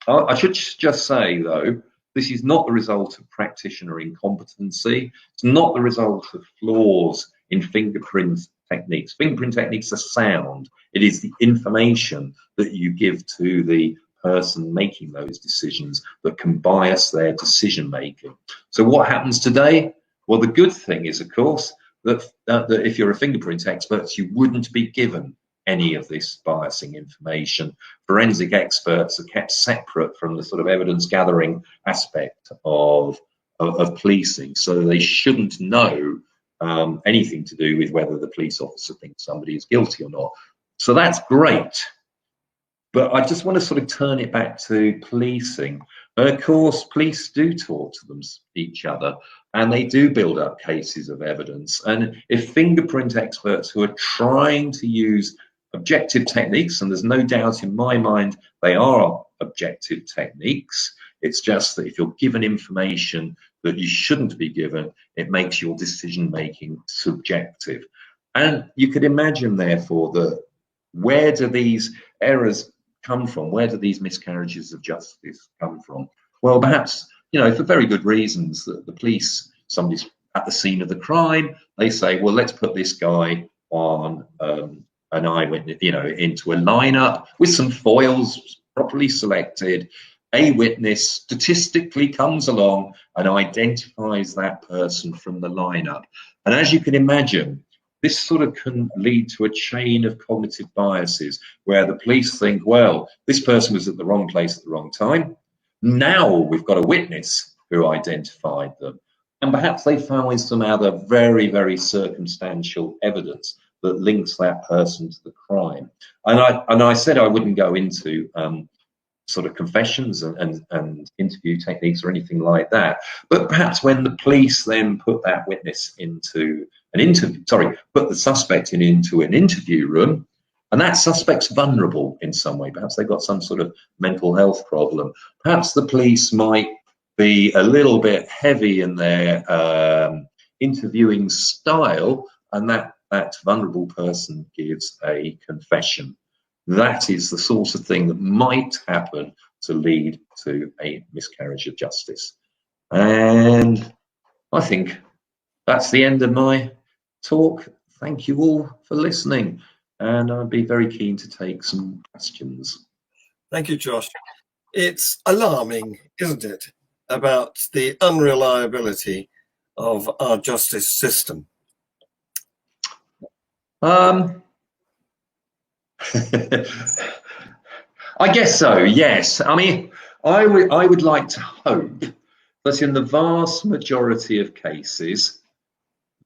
I should just say though, this is not the result of practitioner incompetency. It's not the result of flaws in fingerprint techniques. Fingerprint techniques are sound. It is the information that you give to the person making those decisions that can bias their decision making. So what happens today? Well, the good thing is, of course, that if you're a fingerprint expert, you wouldn't be given any of this biasing information. Forensic experts are kept separate from the sort of evidence gathering aspect of policing, so they shouldn't know anything to do with whether the police officer thinks somebody is guilty or not. So that's great. But I just want to sort of turn it back to policing. And of course, police do talk to each other, and they do build up cases of evidence. And if fingerprint experts who are trying to use objective techniques, and there's no doubt in my mind they are objective techniques, it's just that if you're given information that you shouldn't be given, it makes your decision making subjective. And you could imagine, therefore, that where do these errors come from? Where do these miscarriages of justice come from? Well, perhaps, for very good reasons, that the police, somebody's at the scene of the crime, they say, well, let's put this guy on an eyewitness, into a lineup with some foils properly selected. A witness statistically comes along and identifies that person from the lineup. And as you can imagine, this sort of can lead to a chain of cognitive biases where the police think, well, this person was at the wrong place at the wrong time. Now we've got a witness who identified them. And perhaps they find some other very, very circumstantial evidence that links that person to the crime. And I said I wouldn't go into sort of confessions and interview techniques or anything like that. But perhaps when the police then put that witness into an interview, put the suspect into an interview room, and that suspect's vulnerable in some way. Perhaps they've got some sort of mental health problem. Perhaps the police might be a little bit heavy in their interviewing style, and that vulnerable person gives a confession. That is the sort of thing that might happen to lead to a miscarriage of justice. And I think that's the end of my talk. Thank you all for listening, and I'd be very keen to take some questions. Thank you, Josh. It's alarming, isn't it, about the unreliability of our justice system? I guess so, yes. I mean, I would like to hope that in the vast majority of cases,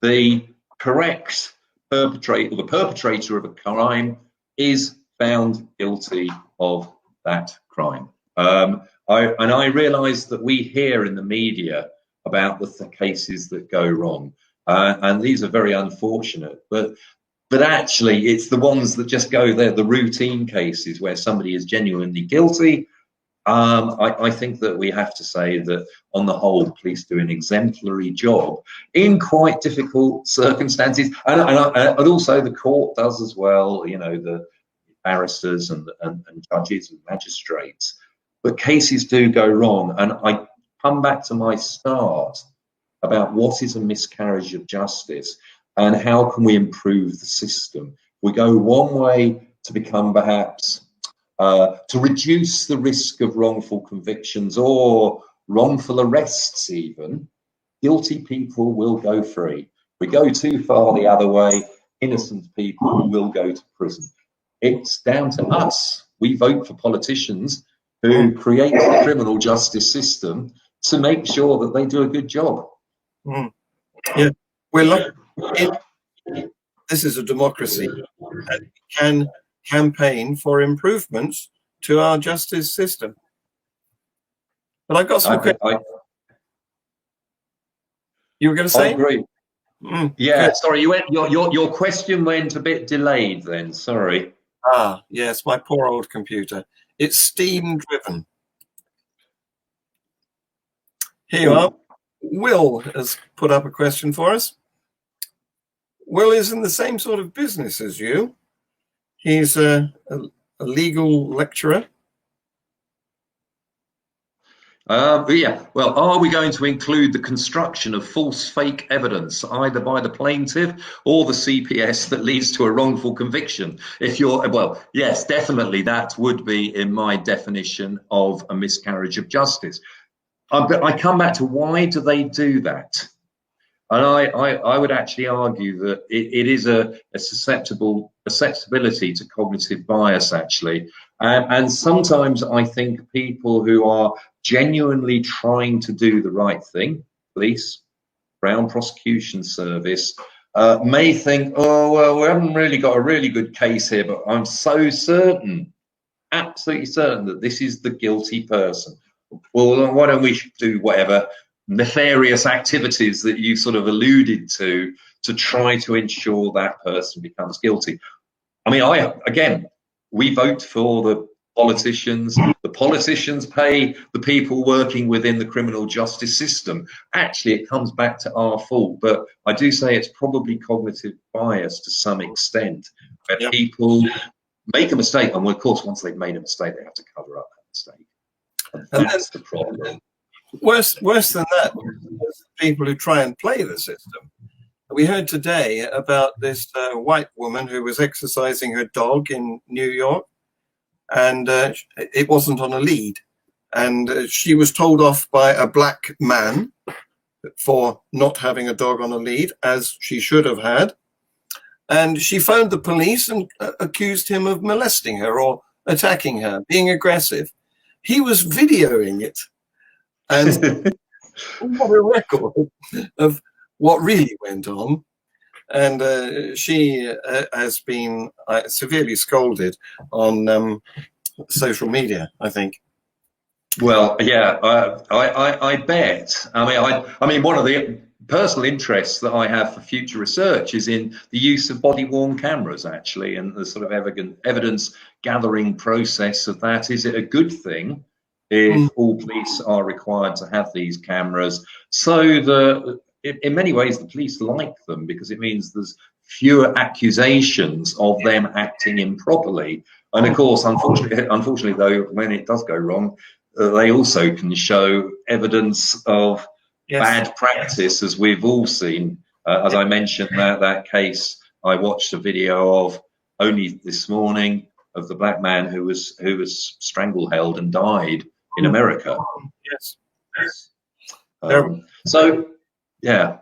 the correct perpetrator, the perpetrator of a crime, is found guilty of that crime. I realise that we hear in the media about the cases that go wrong, and these are very unfortunate, but actually it's the ones that just go there, the routine cases where somebody is genuinely guilty. I think that we have to say that on the whole, the police do an exemplary job in quite difficult circumstances, and also the court does as well, the barristers and judges and magistrates. But cases do go wrong, and I come back to my start about what is a miscarriage of justice and how can we improve the system. We go one way to become perhaps to reduce the risk of wrongful convictions or wrongful arrests even. Guilty people will go free. We go too far the other way, innocent people will go to prison. It's down to us. We vote for politicians who create the criminal justice system to make sure that they do a good job. Yeah, we're lucky. This is a democracy, and we can campaign for improvements to our justice system. But I've got some questions. You were going to say? I agree. Yeah, sorry, your question went a bit delayed then, sorry. Yes, my poor old computer. It's steam driven. Here you are. Will has put up a question for us. Will is in the same sort of business as you. He's a legal lecturer. Yeah, well, are we going to include the construction of false fake evidence either by the plaintiff or the CPS that leads to a wrongful conviction? Well, yes, definitely that would be in my definition of a miscarriage of justice. But I come back to why do they do that? And I would actually argue that it is a susceptibility to cognitive bias, actually. And sometimes I think people who are genuinely trying to do the right thing, police, Crown Prosecution Service, may think, oh, well, we haven't really got a really good case here, but I'm so certain, absolutely certain that this is the guilty person. Well, why don't we do whatever nefarious activities that you sort of alluded to try to ensure that person becomes guilty? I mean, we vote for the politicians. The politicians pay the people working within the criminal justice system. Actually, it comes back to our fault, but I do say it's probably cognitive bias to some extent, where people make a mistake, and of course, once they've made a mistake, they have to cover up that mistake. And that's the problem. Worse than that, people who try and play the system. We heard today about this white woman who was exercising her dog in New York, and it wasn't on a lead. And she was told off by a black man for not having a dog on a lead, as she should have had. And she phoned the police and accused him of molesting her or attacking her, being aggressive. He was videoing it. And what a record of what really went on. And she has been severely scolded on social media, I think. Well, yeah, I bet. I mean, one of the personal interests that I have for future research is in the use of body-worn cameras, actually, and the sort of evidence gathering process of that. Is it a good thing if all police are required to have these cameras? So in many ways, the police like them because it means there's fewer accusations of them acting improperly. And of course, unfortunately, though, when it does go wrong, they also can show evidence of bad practice, as we've all seen. As I mentioned, that case I watched a video of only this morning of the black man who was strangle-held and died in America. Yes. So yeah,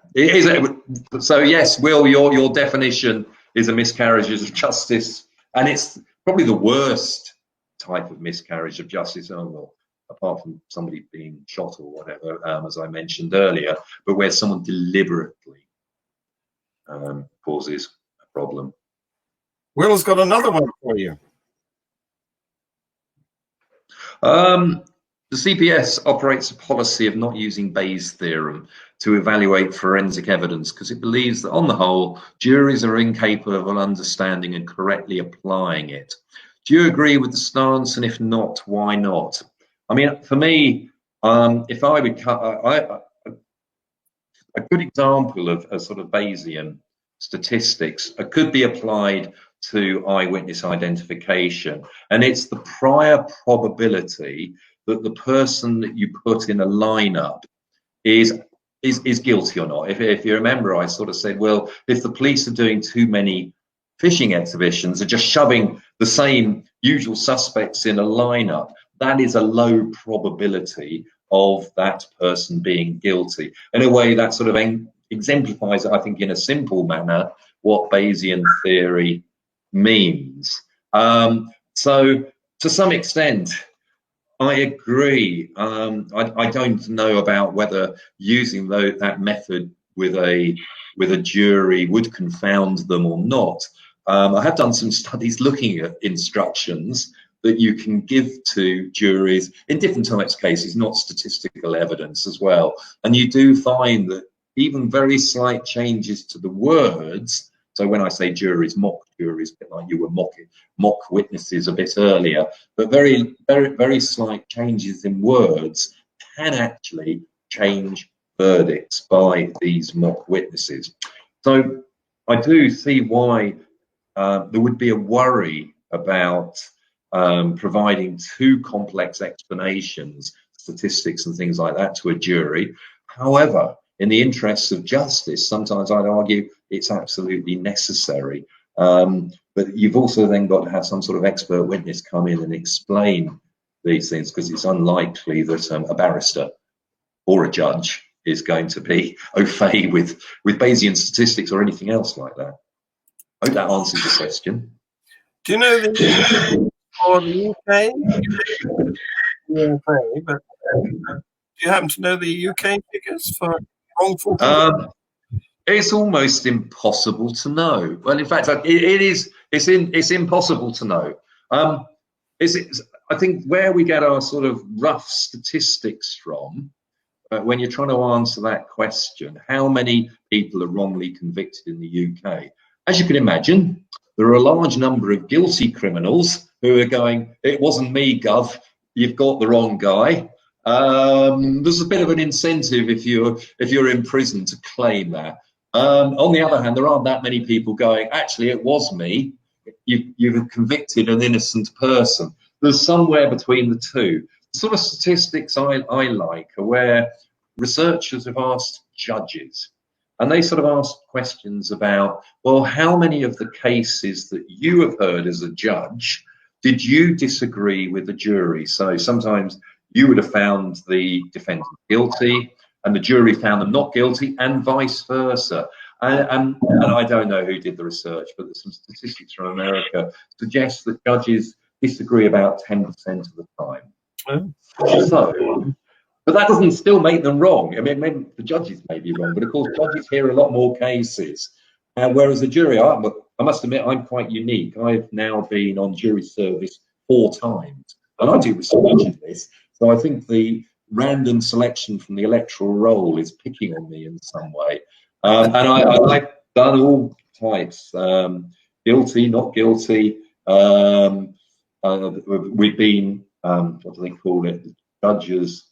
so yes, Will, your definition is a miscarriage of justice, and it's probably the worst type of miscarriage of justice. Apart from somebody being shot or whatever, as I mentioned earlier, but where someone deliberately causes a problem. Will's got another one for you. The CPS operates a policy of not using Bayes' theorem to evaluate forensic evidence because it believes that, on the whole, juries are incapable of understanding and correctly applying it. Do you agree with the stance, and if not, why not? I mean, for me, if I would cut a good example of a sort of Bayesian statistics could be applied to eyewitness identification, and it's the prior probability that the person that you put in a lineup is guilty or not. If you remember, I sort of said, well, if the police are doing too many fishing exhibitions and just shoving the same usual suspects in a lineup, that is a low probability of that person being guilty. In a way, that sort of exemplifies, I think, in a simple manner, what Bayesian theory means. So, to some extent, I agree. I don't know about whether using that method with a jury would confound them or not. I have done some studies looking at instructions that you can give to juries in different types of cases, not statistical evidence as well. And you do find that even very slight changes to the words, so when I say juries, mock juries, a bit like you were mock witnesses a bit earlier, but very, very, very slight changes in words can actually change verdicts by these mock witnesses. So I do see why there would be a worry about providing too complex explanations, statistics and things like that to a jury. However, in the interests of justice, sometimes I'd argue it's absolutely necessary. But you've also then got to have some sort of expert witness come in and explain these things, because it's unlikely that a barrister or a judge is going to be au fait with Bayesian statistics or anything else like that. I hope that answers the question. Do you know for the UK? But do you happen to know the UK figures for wrongful convictions? It's almost impossible to know. Well, in fact, it's impossible to know. I think where we get our sort of rough statistics from, when you're trying to answer that question, how many people are wrongly convicted in the UK? As you can imagine, there are a large number of guilty criminals who are going, "It wasn't me, Gov. You've got the wrong guy." There's a bit of an incentive if you're in prison to claim that. On the other hand, there aren't that many people going, "Actually, it was me." you've convicted an innocent person. There's somewhere between the two. The sort of statistics I like are where researchers have asked judges, and they sort of asked questions about, well, how many of the cases that you have heard as a judge did you disagree with the jury? So sometimes you would have found the defendant guilty and the jury found them not guilty, and vice versa. And I don't know who did the research, but there's some statistics from America suggest that judges disagree about 10% of the time. So, but that doesn't still make them wrong. I mean, maybe the judges may be wrong, but of course judges hear a lot more cases. Whereas a jury, I must admit, I'm quite unique. I've now been on jury service 4 times, and I do research in this. So I think the random selection from the electoral roll is picking on me in some way. And I've done all types, guilty, not guilty. We've been, what do they call it? Judges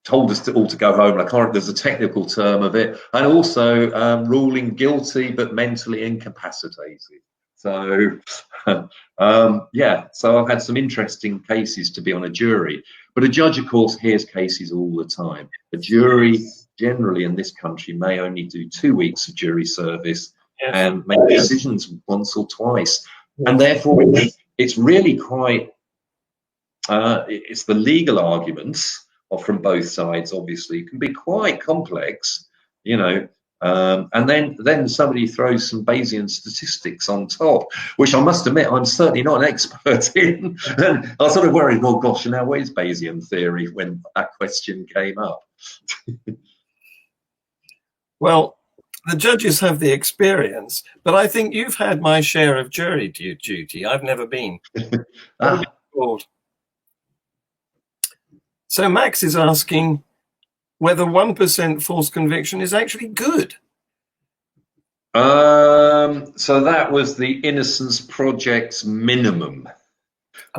told us all to go home. I can't. There's a technical term of it, and also ruling guilty but mentally incapacitated. So yeah, so I've had some interesting cases to be on a jury. But a judge, of course, hears cases all the time. A jury, generally in this country, may only do 2 weeks of jury service and make decisions once or twice, and therefore it's really quite. It's the legal arguments from both sides, obviously, can be quite complex, you know, and then somebody throws some Bayesian statistics on top, which I must admit I'm certainly not an expert in. And I was sort of worried, well, gosh, now where's Bayesian theory when that question came up? Well, the judges have the experience, but I think you've had my share of jury duty. I've never been. So Max is asking whether 1% false conviction is actually good. So that was the Innocence Project's minimum.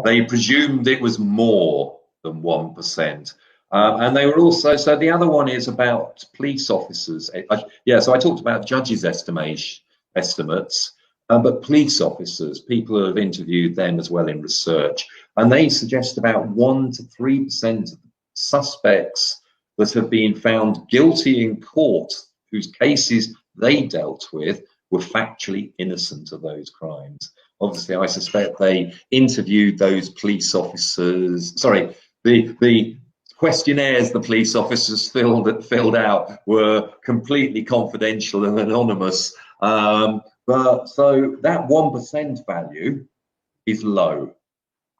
They presumed it was more than 1%. And they were also, so the other one is about police officers. So I talked about judges' estimates, but police officers, people who have interviewed them as well in research, and they suggest about 1 to 3% of suspects that have been found guilty in court, whose cases they dealt with, were factually innocent of those crimes. Obviously, I suspect they interviewed those police officers. Sorry, the questionnaires the police officers filled out were completely confidential and anonymous. But so that 1% value is low.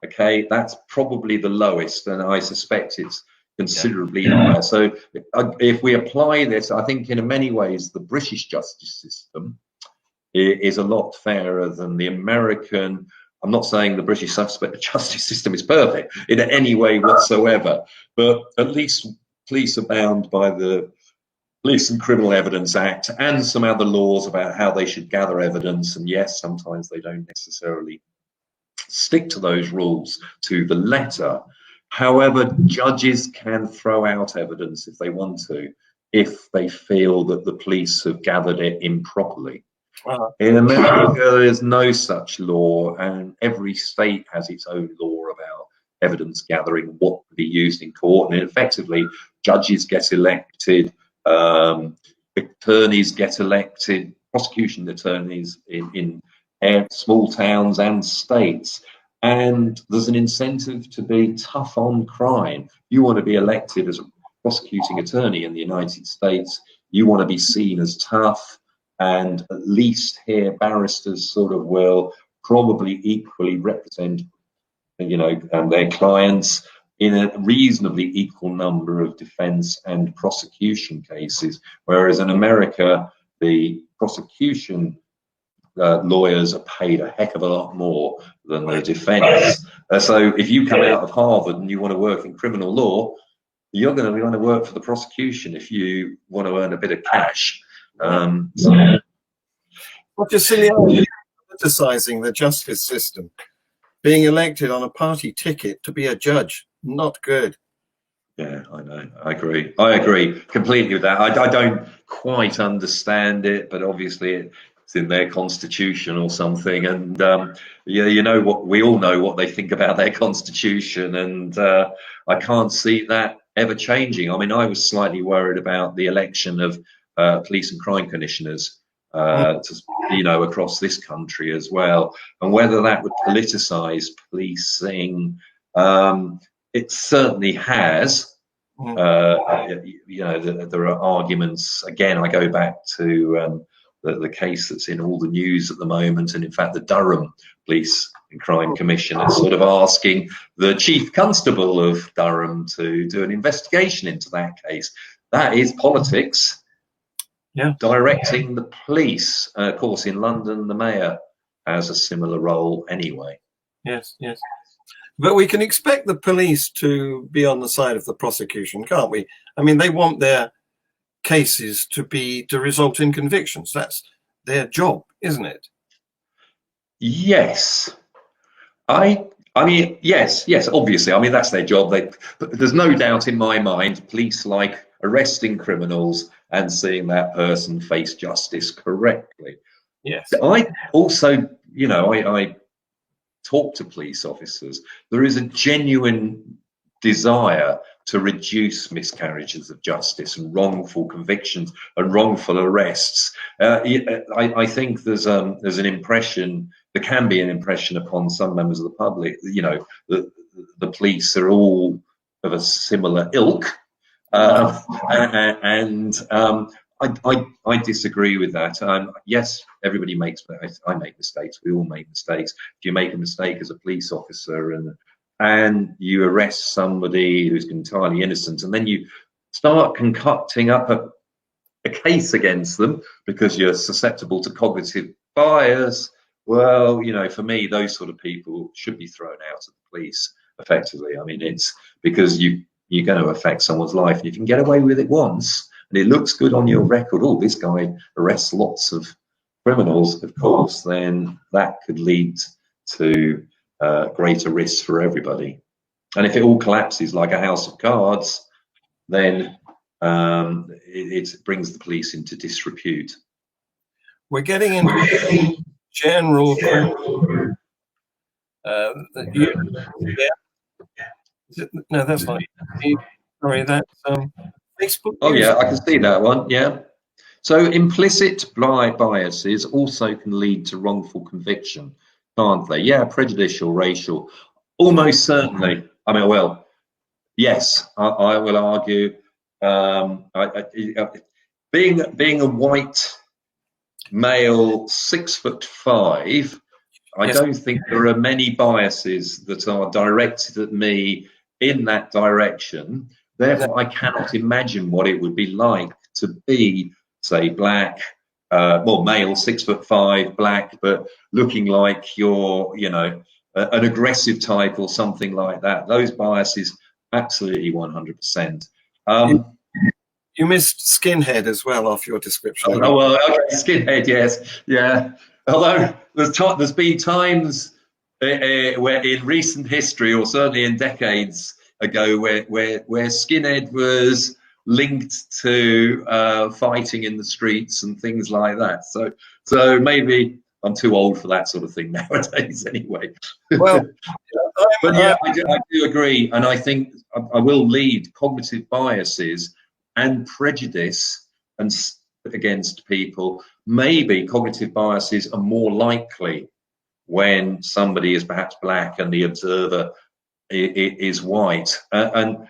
Okay, that's probably the lowest, and I suspect it's considerably higher. So if we apply this, I think in many ways the British justice system is a lot fairer than the American. I'm not saying the British justice system is perfect in any way whatsoever, but at least police are bound by the Police and Criminal Evidence Act and some other laws about how they should gather evidence. And yes, sometimes they don't necessarily stick to those rules to the letter. However, judges can throw out evidence if they want to, if they feel that the police have gathered it improperly. In America, there's no such law, and every state has its own law about evidence gathering, what can be used in court, and effectively judges get elected, attorneys get elected, prosecution attorneys in small towns and states. And there's an incentive to be tough on crime. You want to be elected as a prosecuting attorney in the United States, you want to be seen as tough, and at least here barristers sort of will probably equally represent, you know, their clients in a reasonably equal number of defense and prosecution cases. Whereas in America, the prosecution lawyers are paid a heck of a lot more than the defense. So if you come out of Harvard and you want to work in criminal law, you're going to want to work for the prosecution if you want to earn a bit of cash. Well, just politicizing the justice system, being elected on a party ticket to be a judge, not good. Yeah, I know. I agree completely with that. I don't quite understand it, but obviously it's in their constitution or something. And yeah, you know what, we all know what they think about their constitution, and I can't see that ever changing. I mean, I was slightly worried about the election of police and crime commissioners, you know, across this country as well, and whether that would politicize policing. It certainly has. You know, there are arguments. Again, I go back to the case that's in all the news at the moment, and in fact, the Durham Police and Crime Commission is sort of asking the Chief Constable of Durham to do an investigation into that case. That is politics. Yeah. Directing the police. Of course, in London, the mayor has a similar role anyway. Yes, yes. But we can expect the police to be on the side of the prosecution, can't we? I mean, they want their cases to result in convictions. That's their job, isn't it? Yes. I mean, yes, obviously. I mean, that's their job. But there's no doubt in my mind, police like arresting criminals and seeing that person face justice correctly. Yes. I also, you know, I talk to police officers. There is a genuine desire to reduce miscarriages of justice and wrongful convictions and wrongful arrests. I think there's an impression, there can be an impression upon some members of the public, you know, that the police are all of a similar ilk, I disagree with that. Yes, everybody makes mistakes. I make mistakes. We all make mistakes. If you make a mistake as a police officer and you arrest somebody who's entirely innocent, and then you start concocting up a case against them because you're susceptible to cognitive bias, well, you know, for me, those sort of people should be thrown out of the police effectively. I mean, it's because you're going to affect someone's life, and if you can get away with it once, and it looks good on your record, oh, this guy arrests lots of criminals, of course, then that could lead to greater risks for everybody. And if it all collapses like a house of cards, then it brings the police into disrepute. We're getting into general. No, that's not. Sorry, that's Facebook. Oh yeah, I can see that one. Yeah. So implicit biases also can lead to wrongful conviction, can't they? Yeah, prejudicial, racial, almost certainly. I mean, well, yes, I will argue. Being a white male, 6'5", I don't think there are many biases that are directed at me in that direction. Therefore, I cannot imagine what it would be like to be, say, black, well, male, 6'5", black, but looking like you're, you know, an aggressive type or something like that. Those biases, absolutely 100%. You missed skinhead as well off your description. Oh, well, okay, skinhead, yes, yeah. Although there's been times where in recent history, or certainly in decades ago, where skinhead was linked to fighting in the streets and things like that. So maybe I'm too old for that sort of thing nowadays, anyway. Well, but yeah, I do agree, and I think I will lead cognitive biases and prejudice and against people. Maybe cognitive biases are more likely when somebody is perhaps black and the observer is white, and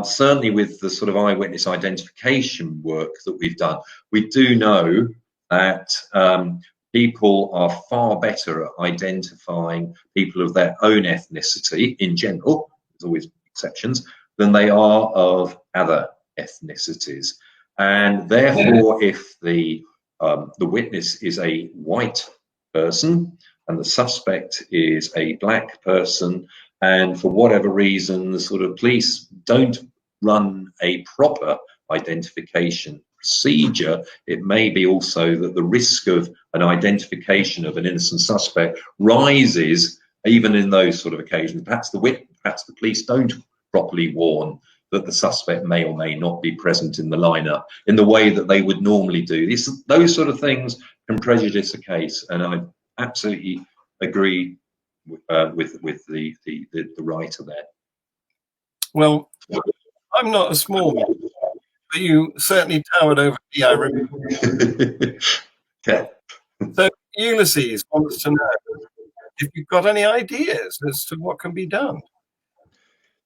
certainly with the sort of eyewitness identification work that we've done, we do know that people are far better at identifying people of their own ethnicity in general, there's always exceptions, than they are of other ethnicities. And therefore, if the witness is a white person and the suspect is a black person, and for whatever reason the sort of police don't run a proper identification procedure, it may be also that the risk of an identification of an innocent suspect rises even in those sort of occasions. Perhaps the police don't properly warn that the suspect may or may not be present in the lineup in the way that they would normally do. Those sort of things can prejudice a case, and I absolutely agree with the writer there. Well, I'm not a small man, but you certainly towered over me, I remember. Yeah. So Ulysses wants to know if you've got any ideas as to what can be done.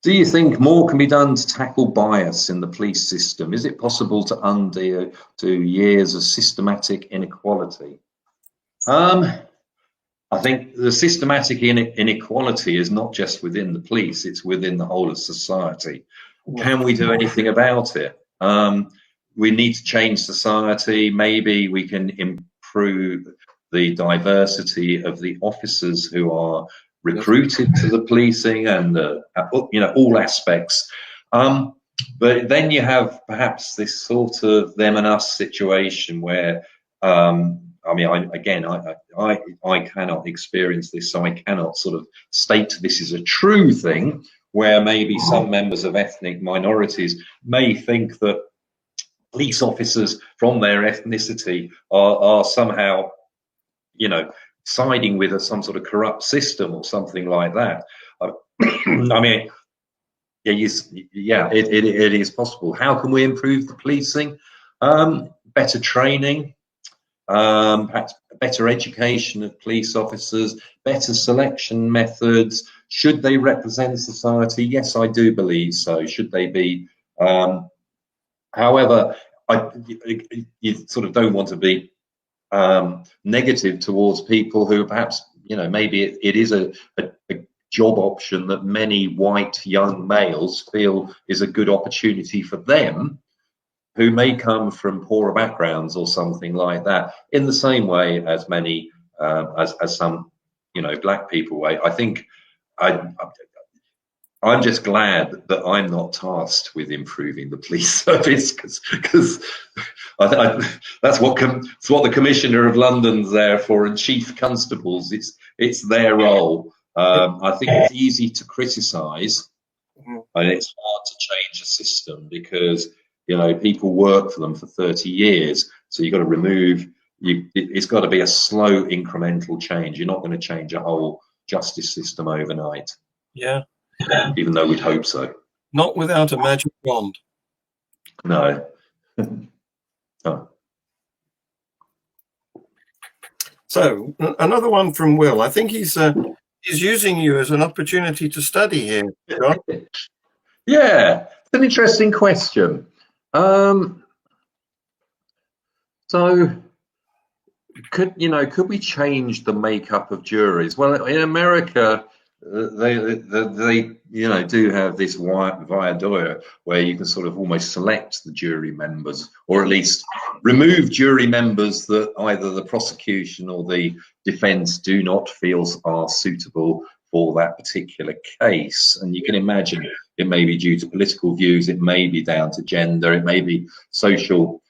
Do you think more can be done to tackle bias in the police system? Is it possible to undo years of systematic inequality? I think the systematic inequality is not just within the police, it's within the whole of society. Can we do anything about it? We need to change society. Maybe we can improve the diversity of the officers who are recruited to the policing, and all aspects. But then you have perhaps this sort of them and us situation where I cannot experience this, so I cannot sort of state this is a true thing, where maybe some members of ethnic minorities may think that police officers from their ethnicity are somehow, siding with some sort of corrupt system or something like that. I mean, it is possible. How can we improve the policing? Better training, perhaps better education of police officers, better selection methods. Should they represent society? Yes, I do believe so. Should they be? However, you sort of don't want to be negative towards people who perhaps, maybe it is a job option that many white young males feel is a good opportunity for them, who may come from poorer backgrounds or something like that, in the same way as many, as some, black people. I think I'm just glad that I'm not tasked with improving the police service, because that's what the Commissioner of London's there for, and Chief Constables. It's their role. I think it's easy to criticise, and it's hard to change a system because people work for them for 30 years. So you've got to remove. It's got to be a slow, incremental change. You're not going to change a whole justice system overnight. Yeah. Even though we'd hope so. Not without a magic wand. No. Oh. So another one from Will. I think he's using you as an opportunity to study here, John. Yeah, it's an interesting question. So could we change the makeup of juries? Well, in America, they do have this viaduct where you can sort of almost select the jury members, or at least remove jury members that either the prosecution or the defense do not feel are suitable for that particular case. And you can imagine it may be due to political views, it may be down to gender, it may be social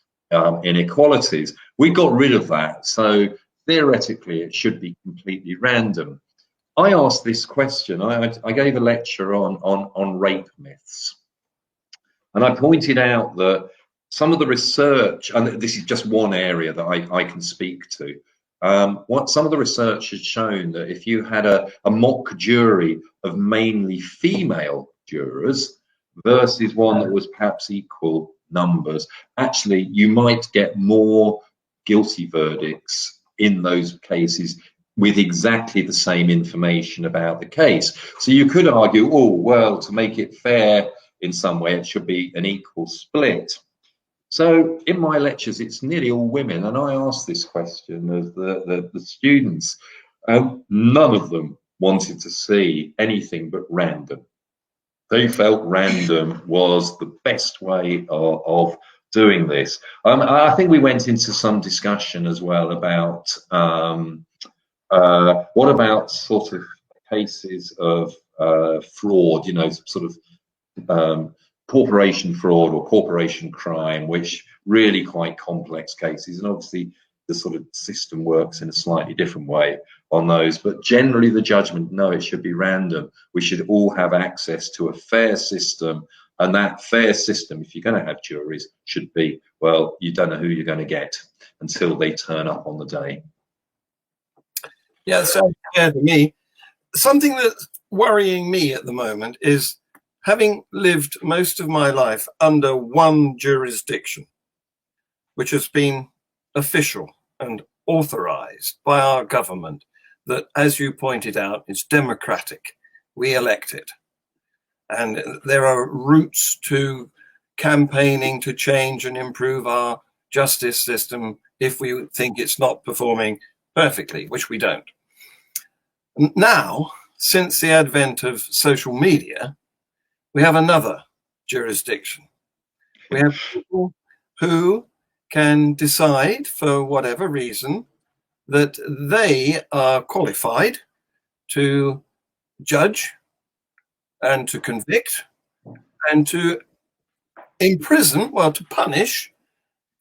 inequalities. We got rid of that, so theoretically it should be completely random. I asked this question. I gave a lecture on rape myths, and I pointed out that some of the research, and this is just one area that I can speak to, some of the research has shown that if you had a mock jury of mainly female jurors versus one that was perhaps equal numbers, actually you might get more guilty verdicts in those cases with exactly the same information about the case. So you could argue, oh, well, to make it fair in some way, it should be an equal split. So in my lectures, it's nearly all women, and I asked this question of the students. None of them wanted to see anything but random. They felt random was the best way of doing this. I think we went into some discussion as well about what about sort of cases of fraud, sort of corporation fraud or corporation crime, which really quite complex cases. And obviously the sort of system works in a slightly different way on those. But generally the judgment, no, it should be random. We should all have access to a fair system And that fair system, if you're going to have juries, should be, well, you don't know who you're going to get until they turn up on the day. Yeah, it sounds fair to me. Something that's worrying me at the moment is having lived most of my life under one jurisdiction, which has been official and authorized by our government, that, as you pointed out, is democratic. We elect it. And there are routes to campaigning to change and improve our justice system if we think it's not performing perfectly, which we don't. Now, since the advent of social media, we have another jurisdiction. We have people who can decide, for whatever reason, that they are qualified to judge and to convict and to imprison, well, to punish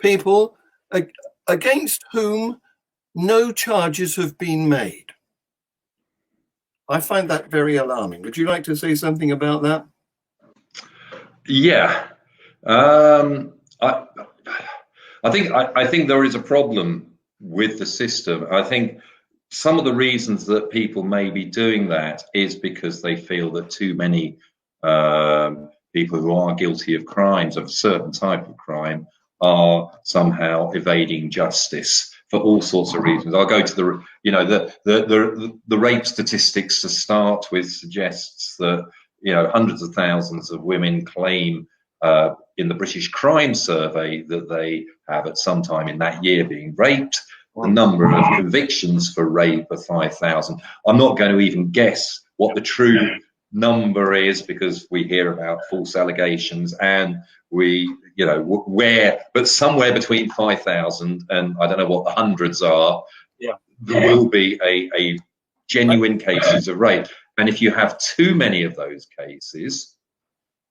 people against whom no charges have been made. I find that very alarming. Would you like to say something about that? Yeah. I think there is a problem with the system. I think some of the reasons that people may be doing that is because they feel that too many people who are guilty of crimes, of a certain type of crime, are somehow evading justice for all sorts of reasons. I'll go to the rape statistics to start with suggests that hundreds of thousands of women claim in the British Crime Survey that they have at some time in that year being raped. The number of convictions for rape are 5,000. I'm not going to even guess what the true number is, because we hear about false allegations and but somewhere between 5,000 and I don't know what the hundreds are. Yeah, there will be a genuine cases of rape. And if you have too many of those cases,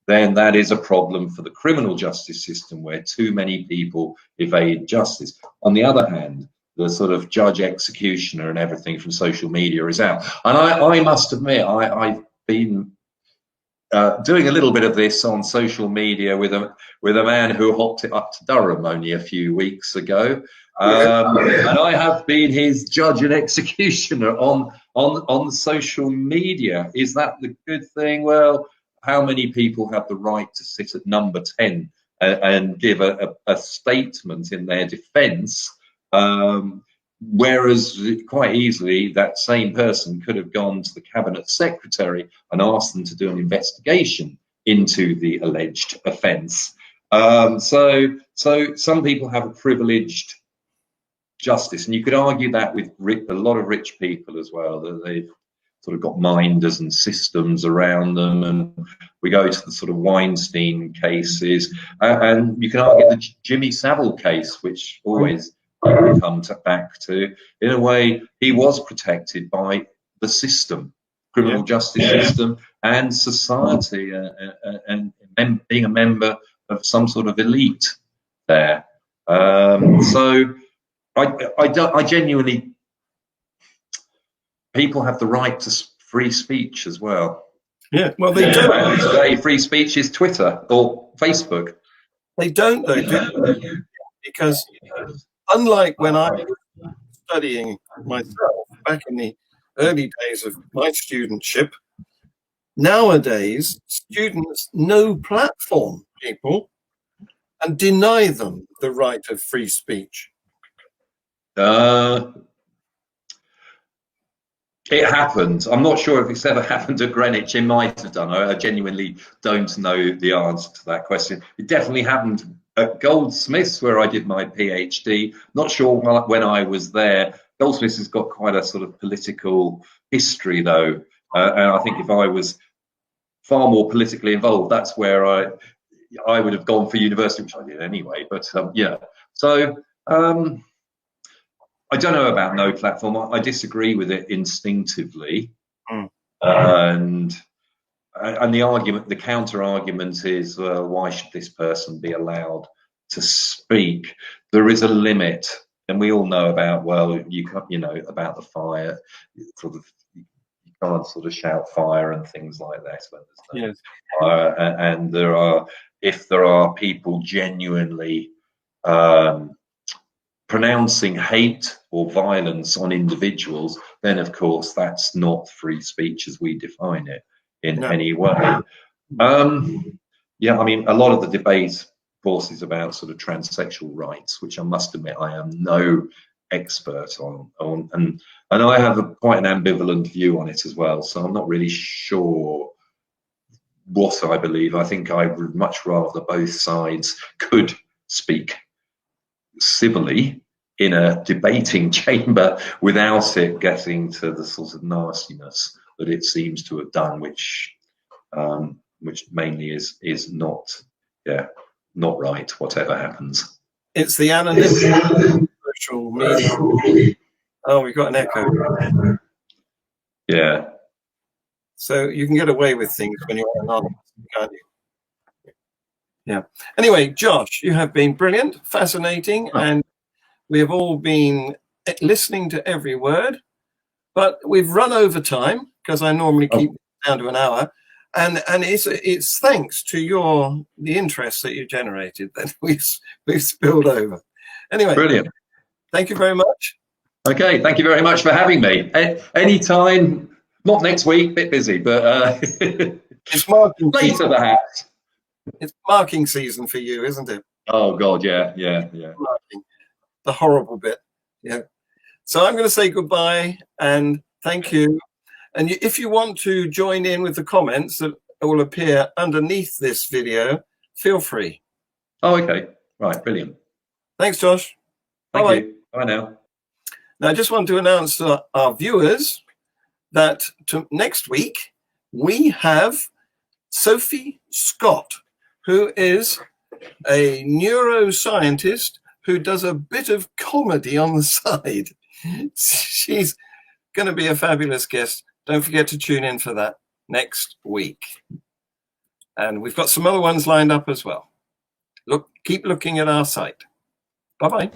then that is a problem for the criminal justice system, where too many people evade justice. On the other hand, the sort of judge executioner and everything from social media is out. And I must admit, I've been doing a little bit of this on social media with a man who hopped it up to Durham only a few weeks ago. And I have been his judge and executioner on social media. Is that the good thing? Well, how many people have the right to sit at number 10 and give a statement in their defence? Whereas quite easily that same person could have gone to the cabinet secretary and asked them to do an investigation into the alleged offence. So some people have a privileged justice, and you could argue that with a lot of rich people as well, that they've sort of got minders and systems around them. And we go to the sort of Weinstein cases, and you can argue the Jimmy Savile case, which always come back to, in a way, he was protected by the system, criminal justice system, and society, and being a member of some sort of elite there. So I genuinely, people have the right to free speech as well. Yeah, well, they don't. Today, free speech is Twitter or Facebook. They don't, though, do they? Because unlike when I was studying myself back in the early days of my studentship, nowadays students no platform people and deny them the right of free speech. It happened. I'm not sure if it's ever happened at Greenwich. It might have done. I genuinely don't know the answer to that question. It definitely happened at Goldsmiths, where I did my PhD. Not sure when I was there. Goldsmiths has got quite a sort of political history, though. And I think if I was far more politically involved, that's where I would have gone for university, which I did anyway. But yeah. So I don't know about no platform. I disagree with it instinctively. And the argument, the counter argument is, why should this person be allowed to speak? There is a limit, and we all know about, well, you know about the fire. Sort of, you can't sort of shout fire and things like that when there's no Yes. fire. And if there are people genuinely pronouncing hate or violence on individuals, then of course that's not free speech as we define it in any way. Yeah, I mean, a lot of the debate, of course, is about sort of transsexual rights, which I must admit I am no expert on, and I have quite an ambivalent view on it as well. So I'm not really sure what I believe. I think I would much rather both sides could speak civilly in a debating chamber without it getting to the sort of nastiness that it seems to have done, which mainly is not right, whatever happens. It's the anonymity social media. Oh, we've got an echo. Yeah. So you can get away with things when you're anonymous, can't you? Yeah. Anyway, Josh, you have been brilliant, fascinating, and we have all been listening to every word, but we've run over time because I normally keep it down to an hour. And it's thanks to the interest that you generated that we've spilled over. Anyway, brilliant. Thank you very much. Okay, thank you very much for having me. Anytime, not next week, bit busy, but it's marking later season. Perhaps. It's marking season for you, isn't it? Oh God, yeah. Marking. The horrible bit. Yeah. So I'm going to say goodbye and thank you. And if you want to join in with the comments that will appear underneath this video, feel free. Oh, okay. Right. Brilliant. Thanks, Josh. Thank you. Bye now. Now, I just want to announce to our viewers that next week we have Sophie Scott, who is a neuroscientist who does a bit of comedy on the side. She's going to be a fabulous guest. Don't forget to tune in for that next week. And we've got some other ones lined up as well. Keep looking at our site. Bye-bye.